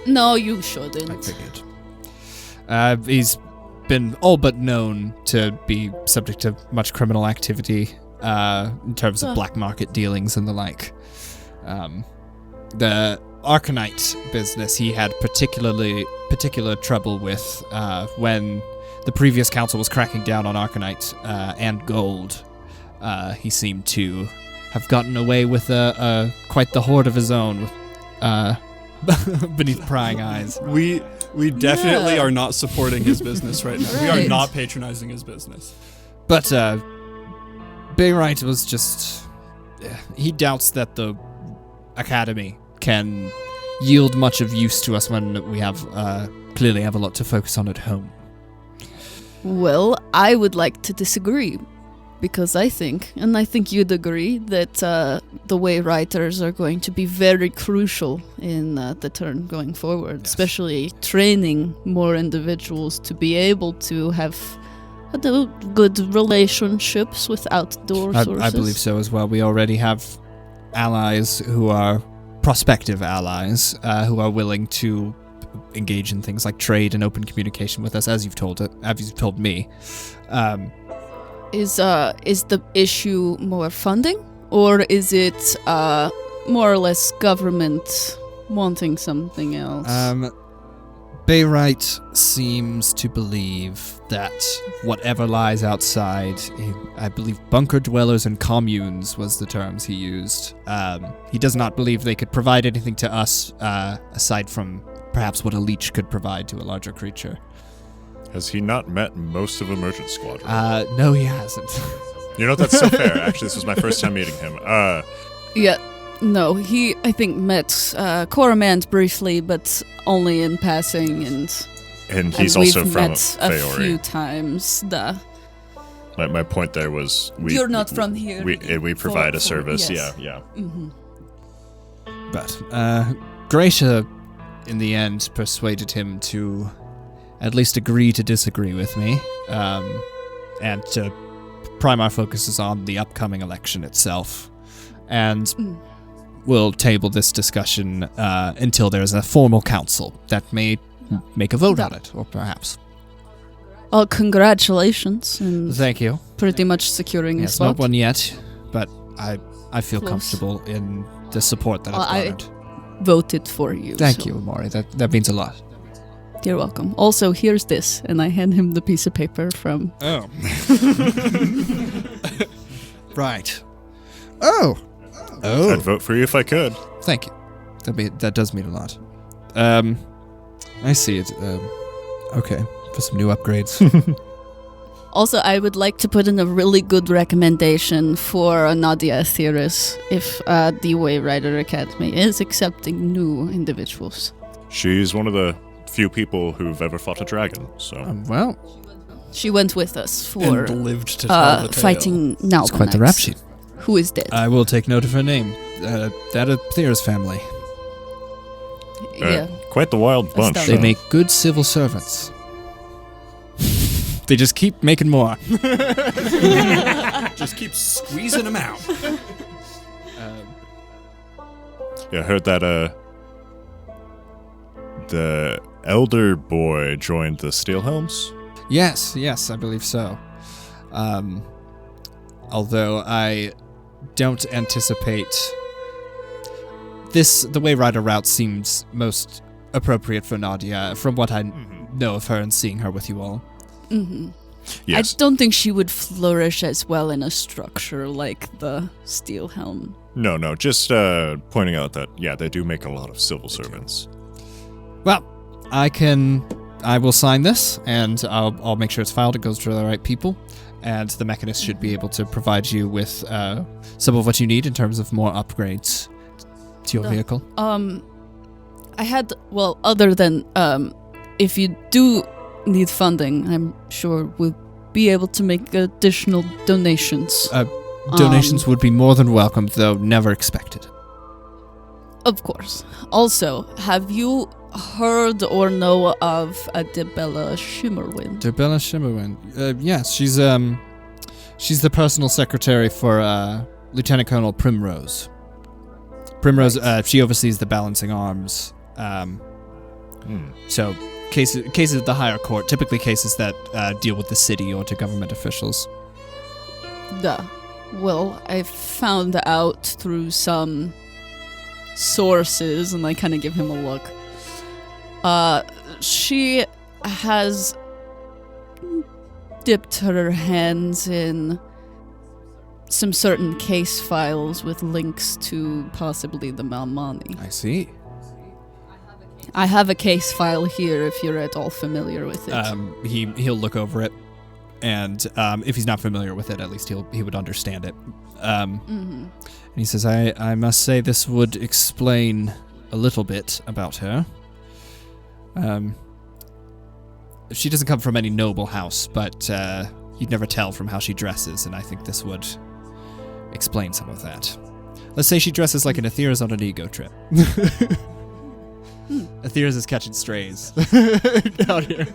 No, you shouldn't. I figured. He's been all but known to be subject to much criminal activity in terms of black market dealings and the like. The Arcanite business he had particular trouble with when the previous council was cracking down on Arcanite and gold. He seemed to have gotten away with quite the hoard of his own beneath prying eyes. We definitely are not supporting his business right now. We are not patronizing his business. But Bayrite was just... he doubts that the academy can yield much of use to us when we clearly have a lot to focus on at home. Well, I would like to disagree. Because I think you'd agree, that the way writers are going to be very crucial in the turn going forward, especially training more individuals to be able to have good relationships with outdoor sources. I believe so as well. We already have allies who are prospective allies who are willing to engage in things like trade and open communication with us, as you've told me. Is the issue more funding, or is it more or less government wanting something else? Bayrite seems to believe that whatever lies outside, I believe bunker dwellers and communes was the terms he used. He does not believe they could provide anything to us aside from perhaps what a leech could provide to a larger creature. Has he not met most of Emergence Squadron? No, he hasn't. You know, that's so fair. Actually, this was my first time meeting him. Yeah, no, he, I think, met Coromant briefly, but only in passing, and he's also we've from met Feori. a few times. My point there was you're not from here. We provide a service. Yes. Yeah. Mm-hmm. But Gracia, in the end, persuaded him to at least agree to disagree with me, and to prime our focuses on the upcoming election itself. And we'll table this discussion until there's a formal council that may make a vote on it, or perhaps. Oh, congratulations. And thank you. Pretty much securing a spot. Not one yet, but I feel Close. comfortable in the support that I've garnered. I voted for you. Thank you, Emori. That means a lot. You're welcome. Also, here's this, and I hand him the piece of paper from... Oh. Right. Oh. I'd vote for you if I could. Thank you. That does mean a lot. I see it. Okay, for some new upgrades. Also, I would like to put in a really good recommendation for Nadia Theris if the Wayrider Academy is accepting new individuals. She's one of the few people who've ever fought a dragon, so... Well, She went with us for And lived to tell the tale. fighting Nalbanax. it's quite the rap sheet. Who is dead. I will take note of her name. That of Thea's family. Yeah. Quite the wild bunch. Astounding. They make good civil servants. They just keep making more. Just keep squeezing them out. Yeah, I heard that, the elder boy joined the Steelhelms? Yes, I believe so. Although I don't anticipate the way Rider Route seems most appropriate for Nadia, from what I know of her and seeing her with you all. Mm-hmm. Yes. I don't think she would flourish as well in a structure like the Steel Helm. No, just pointing out that, yeah, they do make a lot of civil servants. Well, I will sign this, and I'll make sure it's filed. It goes to the right people, and the Mechanist should be able to provide you with some of what you need in terms of more upgrades to your vehicle. Other than if you do need funding, I'm sure we'll be able to make additional donations. Donations would be more than welcome, though never expected. Of course. Also, have you heard or know of Debella Shimmerwind? Debella Shimmerwind. Yes, she's the personal secretary for Lieutenant Colonel Primrose. Primrose, she oversees the balancing arms. So cases at the higher court, typically cases that deal with the city or to government officials. Well, I found out through some sources, and I kind of give him a look. She has dipped her hands in some certain case files with links to possibly the Malmani. I see. I have a case file here if you're at all familiar with it. He'll look over it, and if he's not familiar with it, at least he would understand it. And he says, I must say this would explain a little bit about her. She doesn't come from any noble house, but you'd never tell from how she dresses, and I think this would explain some of that. Let's say she dresses like an Aetherius on an ego trip. Aetherius is catching strays out here.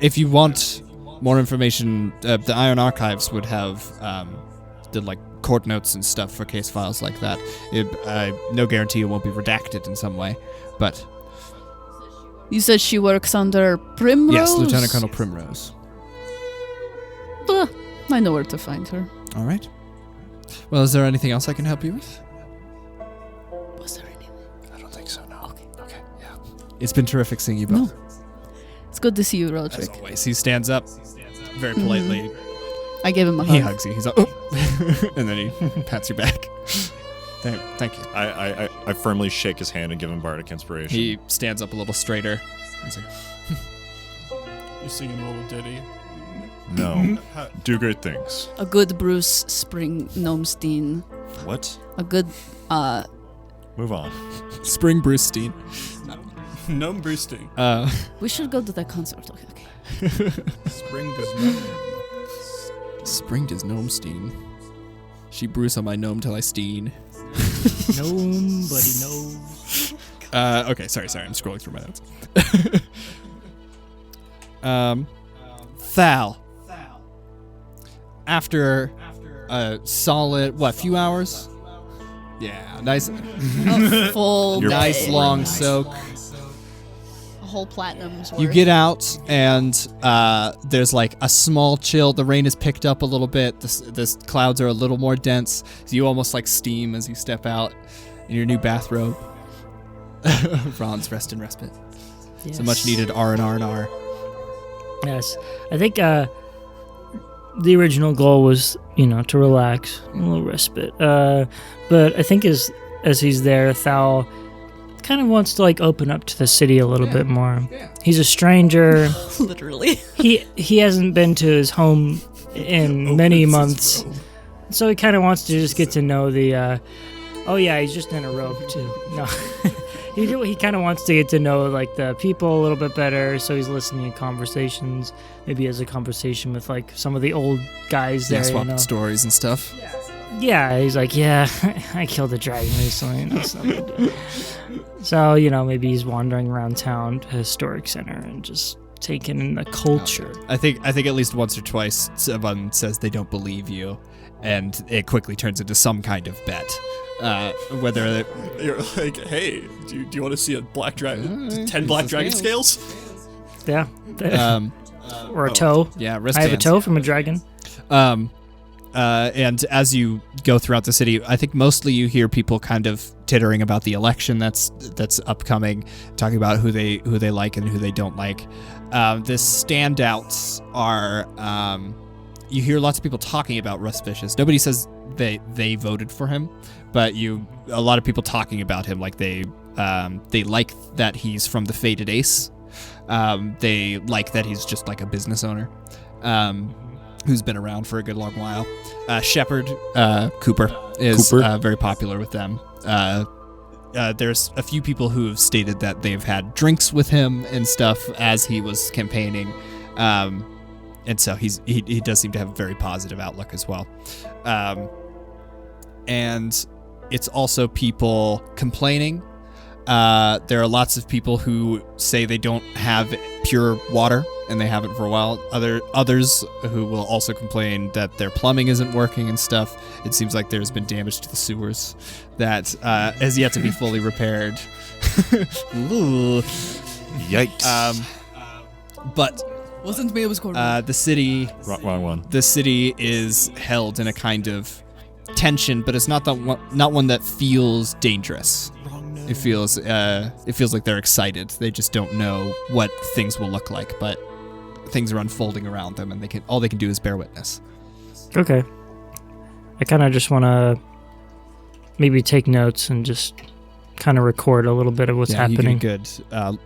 If you want more information, the Iron Archives would have the court notes and stuff for case files like that. No guarantee it won't be redacted in some way, but... You said she works under Primrose? Yes, Lieutenant Colonel Primrose. I know where to find her. All right. Well, is there anything else I can help you with? Was there anything? I don't think so, no. Okay, yeah. It's been terrific seeing you both. No. It's good to see you, Roderick. As always, he stands up very politely. I give him a hug. He hugs you. He's like, oh, and then he pats your back. Thank you. I firmly shake his hand and give him bardic inspiration. He stands up a little straighter. He's like, You sing him a little ditty. No. Do great things. A good Bruce Spring Gnomestein. What? A good, Move on. Spring Brucestein. Gnome Brewsting. We should go to that concert. Okay. Spring does gnome. Spring does Gnomestein. She brews on my gnome till I steen. Gnome, buddy, gnome. Okay, sorry, I'm scrolling through my notes. Thal. After a solid, few hours? Yeah, nice. A full nice day. long soak. A whole platinum's worth. You get out, and there's a small chill. The rain has picked up a little bit. The clouds are a little more dense. So you almost steam as you step out in your new bathrobe. Ron's rest and respite. Yes. It's a much needed R&R. Yes. I think the original goal was, to relax, a little respite. But I think as he's there, Thal kind of wants to open up to the city a little bit more. Yeah. He's a stranger. Literally. He hasn't been to his home in many months. So he kind of wants to just get to know the Oh yeah, he's just in a robe too. No, he kind of wants to get to know like the people a little bit better, so he's listening to conversations. Maybe he has a conversation with like some of the old guys there. Swap stories and stuff. Yeah, he's like, yeah, I killed a dragon recently. That's not good. So maybe he's wandering around town, to historic center, and just taking in the culture. I think at least once or twice someone says they don't believe you, and it quickly turns into some kind of bet. Whether you're like, hey, do you want to see a black dragon? 10 black dragon scales? Yeah. Or a toe. Yeah, I wristbands. have a toe from a dragon. And as you go throughout the city, I think mostly you hear people kind of tittering about the election that's upcoming, talking about who they like and who they don't like. The standouts are you hear lots of people talking about Russ Vicious. Nobody says they voted for him, but a lot of people talking about him, like they like that he's from the Faded Ace. They like that he's just like a business owner. Who's been around for a good long while. Shepard Cooper is very popular with them. There's a few people who have stated that they've had drinks with him and stuff as he was campaigning. And so he does seem to have a very positive outlook as well. And it's also people complaining. There are lots of people who say they don't have pure water, and they haven't for a while. Others who will also complain that their plumbing isn't working and stuff. It seems like there's been damage to the sewers that has yet to be fully repaired. Yikes. But wasn't me, it was the city. Wrong one. The city is held in a kind of tension, but it's not one that feels dangerous. It feels like they're excited. They just don't know what things will look like, but things are unfolding around them, and all they can do is bear witness. Okay. I kind of just want to maybe take notes and just kind of record a little bit of what's happening. You get a good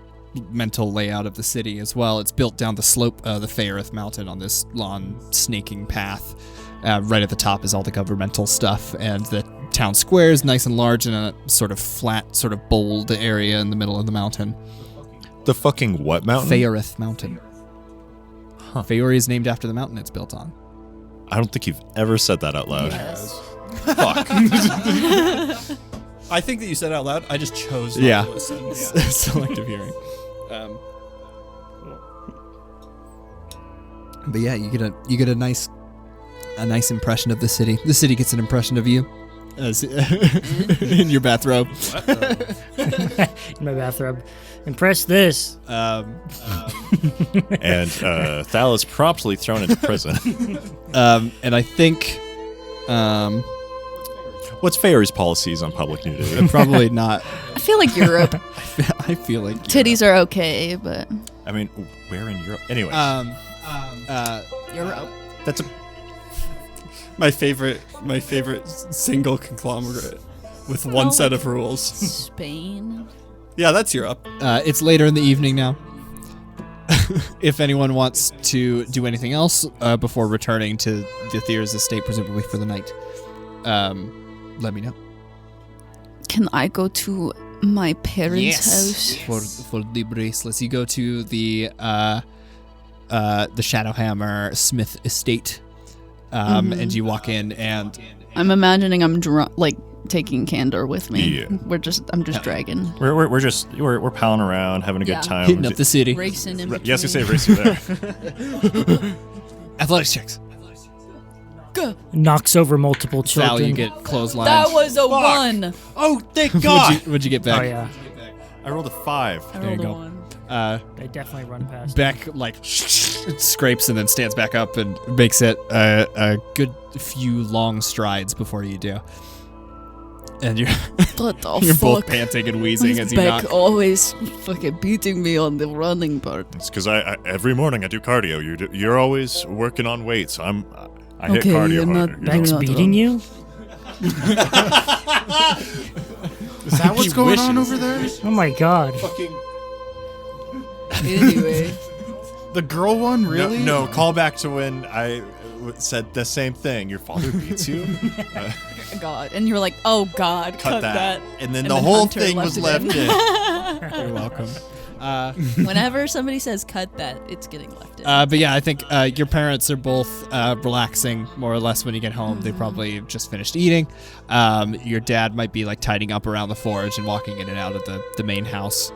mental layout of the city as well. It's built down the slope of the Redearth mountain on this long snaking path. Right at the top is all the governmental stuff, and the town square is nice and large in a sort of flat, sort of bold area in the middle of the mountain. The fucking what mountain? Redearth mountain. Huh. Feori is named after the mountain it's built on. I don't think you've ever said that out loud. Yes. Fuck. I think that you said it out loud. I just chose not to listen. Yeah. Selective hearing. But yeah, you get a nice impression of the city. The city gets an impression of you as in your bathrobe. In my bathrobe. Impress this. And Thal is promptly thrown into prison. And I think... what's Feori's policies on public nudity? Probably not. I feel like Europe. I feel like titties are okay, but... I mean, where in Europe? Anyway. Europe. That's my favorite single conglomerate with one set of rules. Spain. Yeah, that's Europe. It's later in the evening now. If anyone wants to do anything else before returning to the Thier's estate, presumably for the night, let me know. Can I go to my parents' house? For the bracelets, you go to the Shadowhammer Smith estate, and you walk in, and I'm imagining I'm like taking Candor with me. Yeah. I'm just dragging. We're palling around, having a good time, hitting up the city. Racing in between. Yes, you say racing there. Athletics checks. Go. Knocks over multiple children. Val, you get clotheslined. That was a 1. Oh, thank God! What'd you get back? Oh yeah. I rolled a 5. I There you rolled a go. 1. They definitely run past. Beck scrapes and then stands back up and makes it a good few long strides before you do. And you're What the you're fuck? both panting and wheezing as you Beck knock. always fucking beating me on the running part. It's because I every morning I do cardio. You're always working on weights. I hit Okay, cardio you're harder. not- Beck's Not beating you? Is that what's going on over there? Oh my god. Anyway. The girl one, really? No, call back to when I said the same thing. Your father beats you? God. And you're like, oh God, cut that. And then the whole Hunter thing was left in. You're welcome. Whenever somebody says cut that, it's getting left in. But yeah, I think your parents are both relaxing more or less when you get home. They probably just finished eating. Your dad might be like tidying up around the forge and walking in and out of the main house.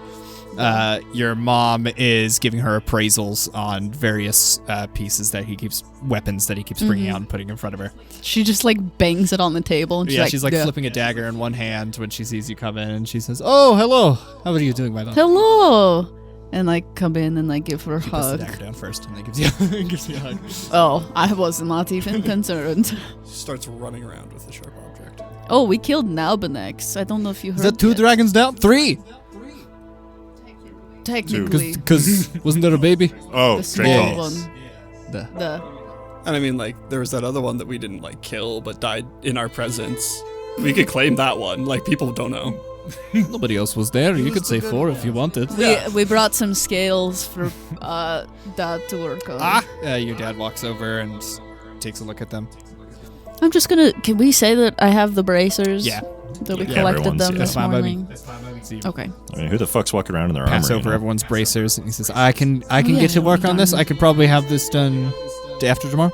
Your mom is giving her appraisals on various weapons that he keeps bringing out and putting in front of her. She just like bangs it on the table. And She's like flipping a dagger in one hand when she sees you come in, and she says, "Oh, hello. How are you doing, my love?" Hello. And like come in and like give her a She puts the hug. dagger down first, and then gives you a hug. Oh, I was not even concerned. She starts running around with a sharp object. Oh, we killed Nalbenex. I don't know if you heard. Is that 2 yet. dragons down? 3. Technically. Because wasn't there a baby? Oh, The small Drake. one. The And I mean, like, there was that other one that we didn't, like, kill, but died in our presence. We could claim that one. Like, people don't know. Nobody else was there. You could say 4 if you wanted. we brought some scales for Dad to work on. Your dad walks over and takes a look at them. I'm just gonna. Can we say that I have the bracers? Yeah. That we Yeah, collected everyone's- them yeah. this That's fine by me. morning. Okay. I mean, who the fuck's walking around in their Pass armor? over you know? everyone's bracers, and he says, "I can get Yeah, to work on this. done. I could probably have this done day after tomorrow."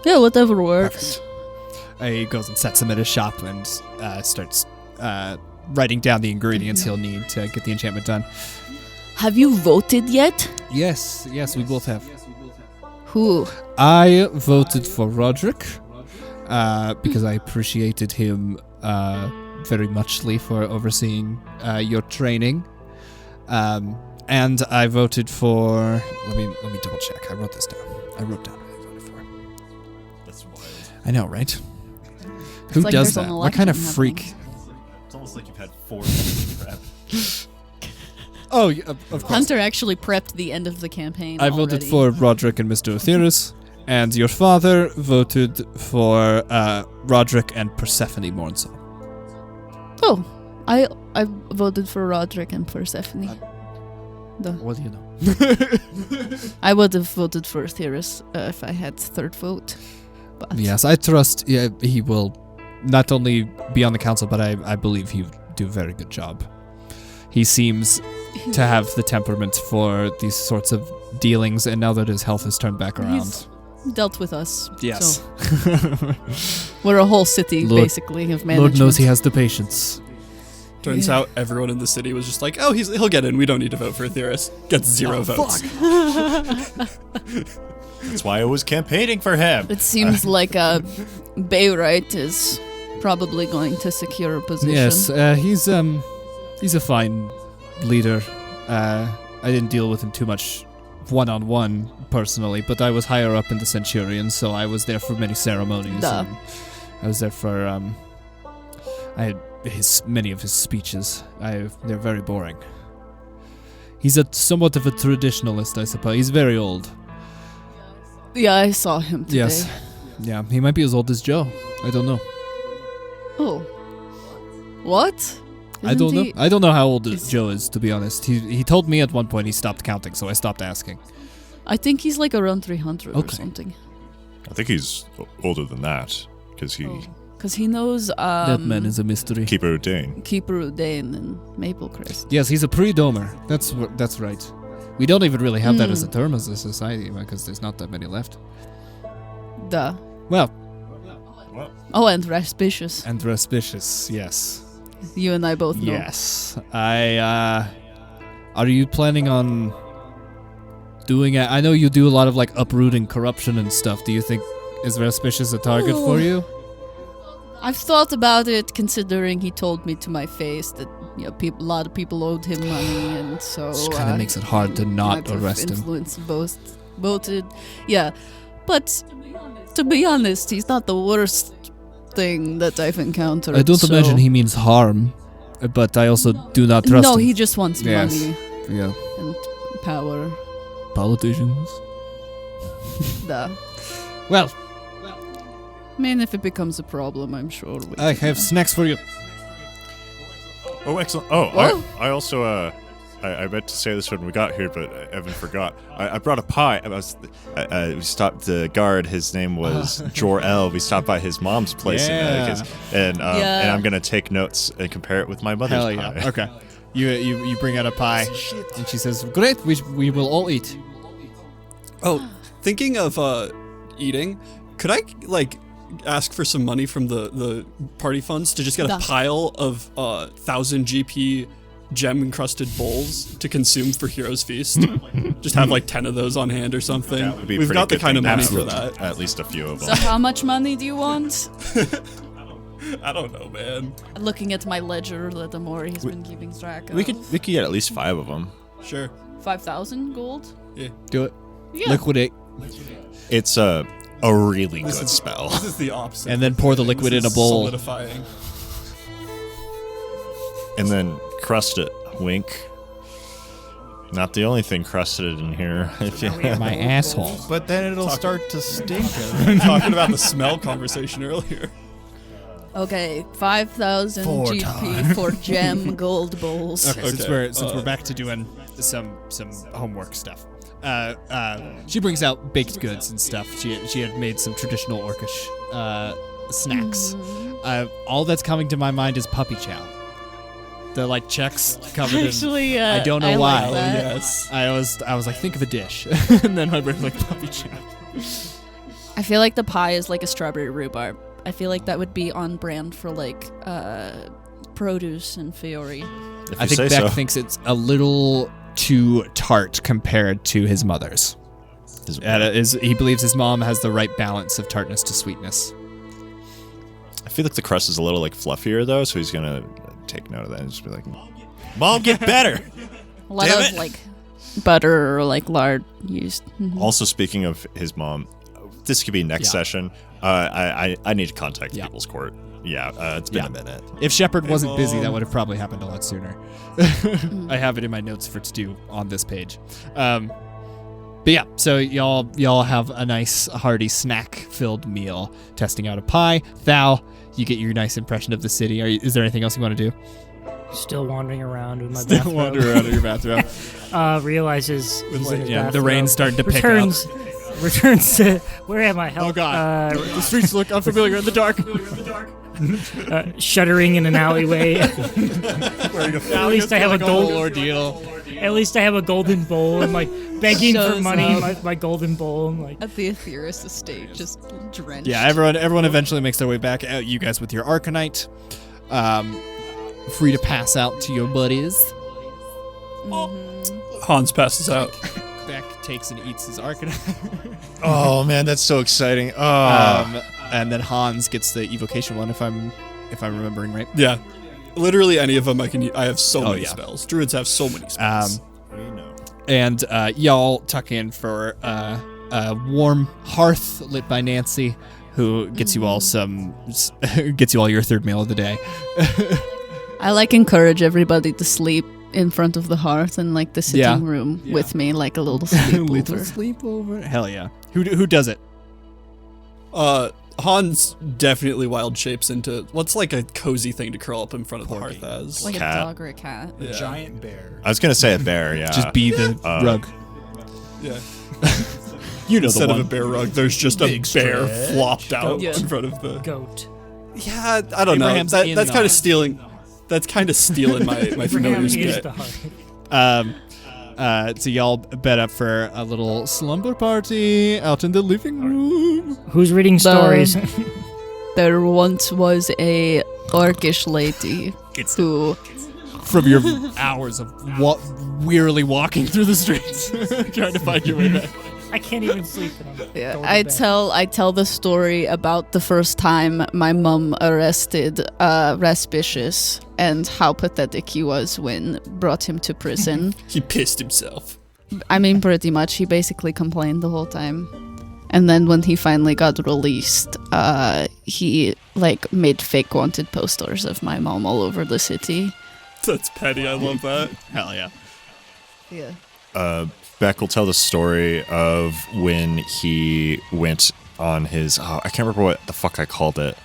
Yeah, whatever works. He goes and sets them at his shop and starts writing down the ingredients he'll need to get the enchantment done. Have you voted yet? Yes, we both have. Who? I voted for Roderick because I appreciated him very muchly for overseeing your training. And I voted for. Let me double check. I wrote this down. I wrote down who I voted for. That's wild. I know, right? Who like does there's an that? What kind of election freak? happening. It's almost like you've had 4 days of prep. Oh, yeah, of course. Hunter actually prepped the end of the campaign. I voted already. for Roderick and Mr. Othyrus, and your father voted for Roderick and Persephone Mornsong. Oh, I voted for Roderick and Persephone. What do you know? I would have voted for Othyrus if I had third vote. But Yes, I trust he will not only be on the council, but I believe he would do a very good job. He seems to have the temperament for these sorts of dealings, and now that his health has turned back around. He's dealt with us. Yes. So we're a whole city, basically, of management. Lord knows he has the patience. Turns out everyone in the city was just like, oh, he'll get in. We don't need to vote for Etheris. Gets 0 votes. That's why I was campaigning for him. It seems like Bayrite is probably going to secure a position. Yes, he's a fine leader. I didn't deal with him too much one-on-one personally, but I was higher up in the Centurion, so I was there for many ceremonies. Duh. And I was there for I had many of his speeches. They're very boring. He's somewhat of a traditionalist, I suppose. He's very old. Yeah, I saw him today. Yes. Yeah, he might be as old as Joe. I don't know. Oh. What? I don't know. I don't know how old Is- Joe is, to be honest. He told me at one point he stopped counting, so I stopped asking. I think he's like around 300 or Okay. something. I think he's older than that, because he Because he knows That man is a mystery. Keeper Dane. Keeper Udane and Maple Crest. Yes, he's a pre-domer. That's right. We don't even really have that as a term as a society because there's not that many left. Duh. Well, Oh, and Raspicious. and Raspicious, yes. You and I both know. Yes. Are you planning on doing it? I know you do a lot of like uprooting corruption and stuff. Do you think is Raspicious a target for you? I've thought about it, considering he told me to my face that a lot of people owed him money, and so Which kind of makes it hard to not might have arrest him. influenced voted. Yeah, but to be honest, he's not the worst thing that I've encountered. I don't so- imagine he means harm, but I also do not trust No, him. he just wants Yes. money Yeah. and power. Politicians. Duh. Well, I mean, if it becomes a problem, I'm sure we I can, have snacks for you. Oh, excellent. Oh, Whoa. I also I meant to say this when we got here, but Evan forgot. I brought a pie. We stopped the guard. His name was Jor-El. We stopped by his mom's place, and I'm gonna take notes and compare it with my mother's Hell pie. yeah. Okay. You bring out a pie, and she says, "Great, we will all eat." Oh, thinking of eating, could I ask for some money from the party funds to just get a pile of 1,000 GP gem encrusted bowls to consume for Heroes Feast? Just have 10 of those on hand or something. That would be We've pretty got the good kind of thing to money have. for that. At least a few of them. So how much money do you want? I don't know, man. Looking at my ledger that Emori has been keeping track of. We could get at least 5 of them. Sure. 5,000 gold? Yeah. Do it. Yeah. Liquidate. It's a really good spell. This is the opposite. And then pour the liquid in a bowl. Solidifying. And then crust it. Wink. Not the only thing crusted in here. My asshole. But then it'll start to stink. Talking about the smell conversation earlier. Okay, 5,000 4 GP times. for gem gold bowls. Okay, since we're back to doing some homework stuff. She brings out baked goods and stuff. She had made some traditional orcish snacks. All that's coming to my mind is puppy chow. The checks covered Actually, in. I don't know I why. like that. Yes. I was like, think of a dish, and then my brain was like puppy chow. I feel like the pie is like a strawberry rhubarb. I feel like that would be on brand for produce and Fiori. I think Beck thinks it's a little too tart compared to his mother's. He believes his mom has the right balance of tartness to sweetness. I feel like the crust is a little fluffier though, so he's gonna take note of that and just be like, "Mom, get better." A lot of butter or lard used. Mm-hmm. Also, speaking of his mom, this could be next session. I need to contact People's Court. Yeah, it's been a minute. If Shepard wasn't busy, that would have probably happened a lot sooner. I have it in my notes for to do on this page. But yeah, so y'all have a nice hearty snack-filled meal, testing out a pie. Thal, you get your nice impression of the city. Is there anything else you want to do? Still wandering around with my Still bathrobe. wandering around in your bathrobe. Realizes he's in his the bathrobe. rain's starting to pick up. Returns to where am I? Help! Oh god, the streets look unfamiliar in the dark. Shuddering in an alleyway. At least I have a golden ordeal. At least I have a golden bowl and begging for money. My golden bowl and at the Aetheris estate, just drenched. Yeah, everyone eventually makes their way back out. You guys with your Arcanite, free to pass out to your buddies. Mm-hmm. Hans passes out. Beck takes and eats his Arcanite. Oh man, that's so exciting. And then Hans gets the evocation one, if I'm remembering right. Yeah, literally any of them I can use. I have so many spells. Druids have so many spells. And y'all tuck in for a warm hearth lit by Nancy, who gets you all your third meal of the day. I encourage everybody to sleep in front of the hearth in the sitting room with me, a little sleepover. Little sleepover. Hell yeah. Who does it? Hans definitely wild shapes into what's a cozy thing to curl up in front of the hearth as. Like cat. a dog or a cat. A giant bear. I was gonna say a bear. Yeah. Just be the rug. Yeah. You know Instead the one. of a bear rug, there's just a bear flopped out in front of the goat. Yeah, I don't Abraham's know. in That's the kind of hearth. stealing. That's kind of stealing my familiar's Is bit. the heart. So y'all bet up for a little slumber party out in the living room. Who's reading stories? There once was a orcish lady who... From your hours of wearily walking through the streets, trying to find your way back. I can't even sleep. Yeah, I tell the story about the first time my mom arrested Raspicious and how pathetic he was when brought him to prison. He pissed himself. I mean, pretty much. He basically complained the whole time. And then when he finally got released, he made fake wanted posters of my mom all over the city. That's petty. I love that. Hell yeah. Yeah. Beck will tell the story of when he went on his. I can't remember what the fuck I called it.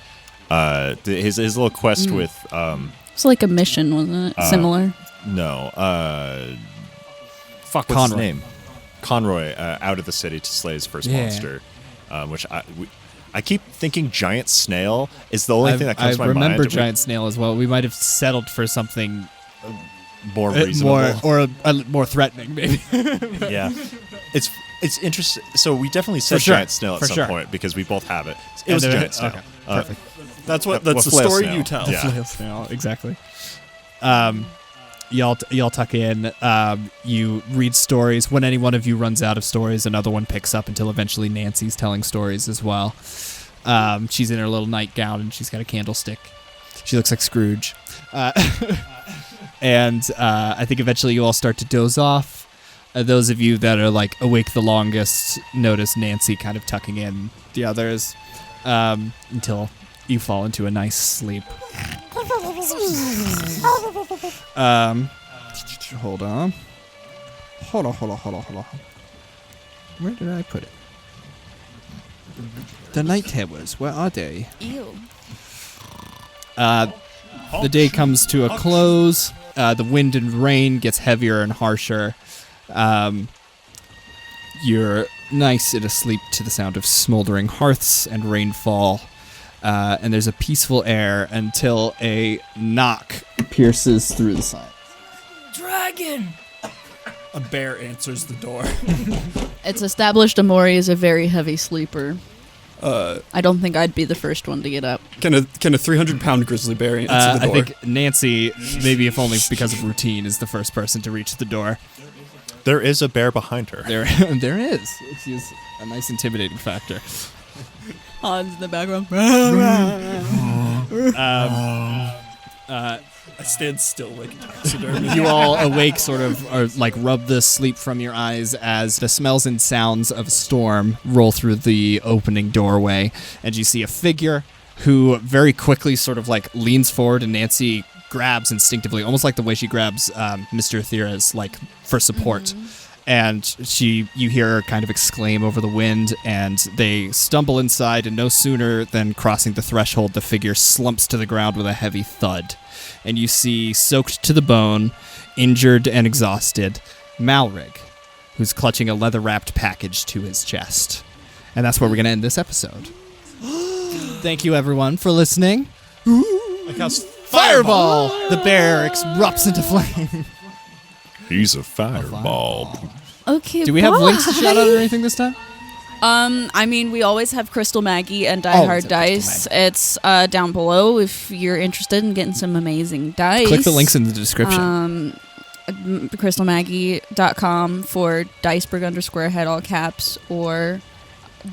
His little quest with. It's like a mission, wasn't it? Similar. No. What's Conroy. his name? Conroy out of the city to slay his first monster, which I keep thinking giant snail is the only thing that comes to my mind. I remember giant snail as well. We might have settled for something more reasonable, more threatening, maybe. Yeah, it's interesting. So we definitely said giant snail at some point because we both have it. It was giant snail. Okay. Perfect. That's the story you tell. Yeah. Flail snail, exactly. Y'all tuck in. You read stories. When any one of you runs out of stories, another one picks up until eventually Nancy's telling stories as well. She's in her little nightgown and she's got a candlestick. She looks like Scrooge. And I think eventually you all start to doze off. Those of you that are like awake the longest notice Nancy kind of tucking in the others until you fall into a nice sleep. Hold on. Where did I put it? The night terrors, where are they? Ew. The day comes to a close. The wind and rain gets heavier and harsher. You're nice and asleep to the sound of smoldering hearths and rainfall. And there's a peaceful air until a knock pierces through the silence. Dragon! A bear answers the door. It's established Emori is a very heavy sleeper. I don't think I'd be the first one to get up. Can a 300-pound grizzly bear answer the door? I think Nancy, maybe if only because of routine, is the first person to reach the door. There is a bear behind her. There is. It's a nice intimidating factor. Hans in the background. I stand still like a taxidermy. You all awake, sort of, or like rub the sleep from your eyes as the smells and sounds of a storm roll through the opening doorway, and you see a figure who very quickly sort of like leans forward, and Nancy grabs instinctively, almost like the way she grabs Mr. Aetherius, like for support. Mm-hmm. And you hear her kind of exclaim over the wind, and they stumble inside, and no sooner than crossing the threshold, the figure slumps to the ground with a heavy thud. And you see, soaked to the bone, injured and exhausted, Malrig, who's clutching a leather-wrapped package to his chest. And that's where we're going to end this episode. Thank you, everyone, for listening. I cast Fireball! The bear erupts into flame. He's a fireball. Okay, Do we have links to shout out or anything this time? I mean, we always have Crystal Maggie and Die Hard Dice. It's down below if you're interested in getting some amazing dice. Click the links in the description. CrystalMaggie.com for DICEBERG _Ahead, all caps, or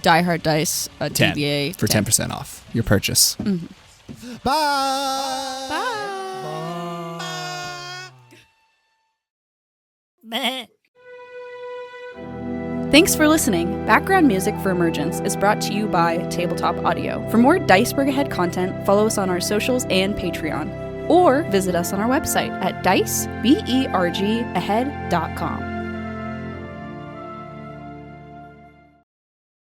Die Hard Dice, 10 TBA. for 10% off your purchase. Mm-hmm. Bye! Bye! Thanks for listening. Background music for Emergence is brought to you by Tabletop Audio. For more DICEBERG Ahead content, follow us on our socials and Patreon, or visit us on our website at DICEBERGAhead.com.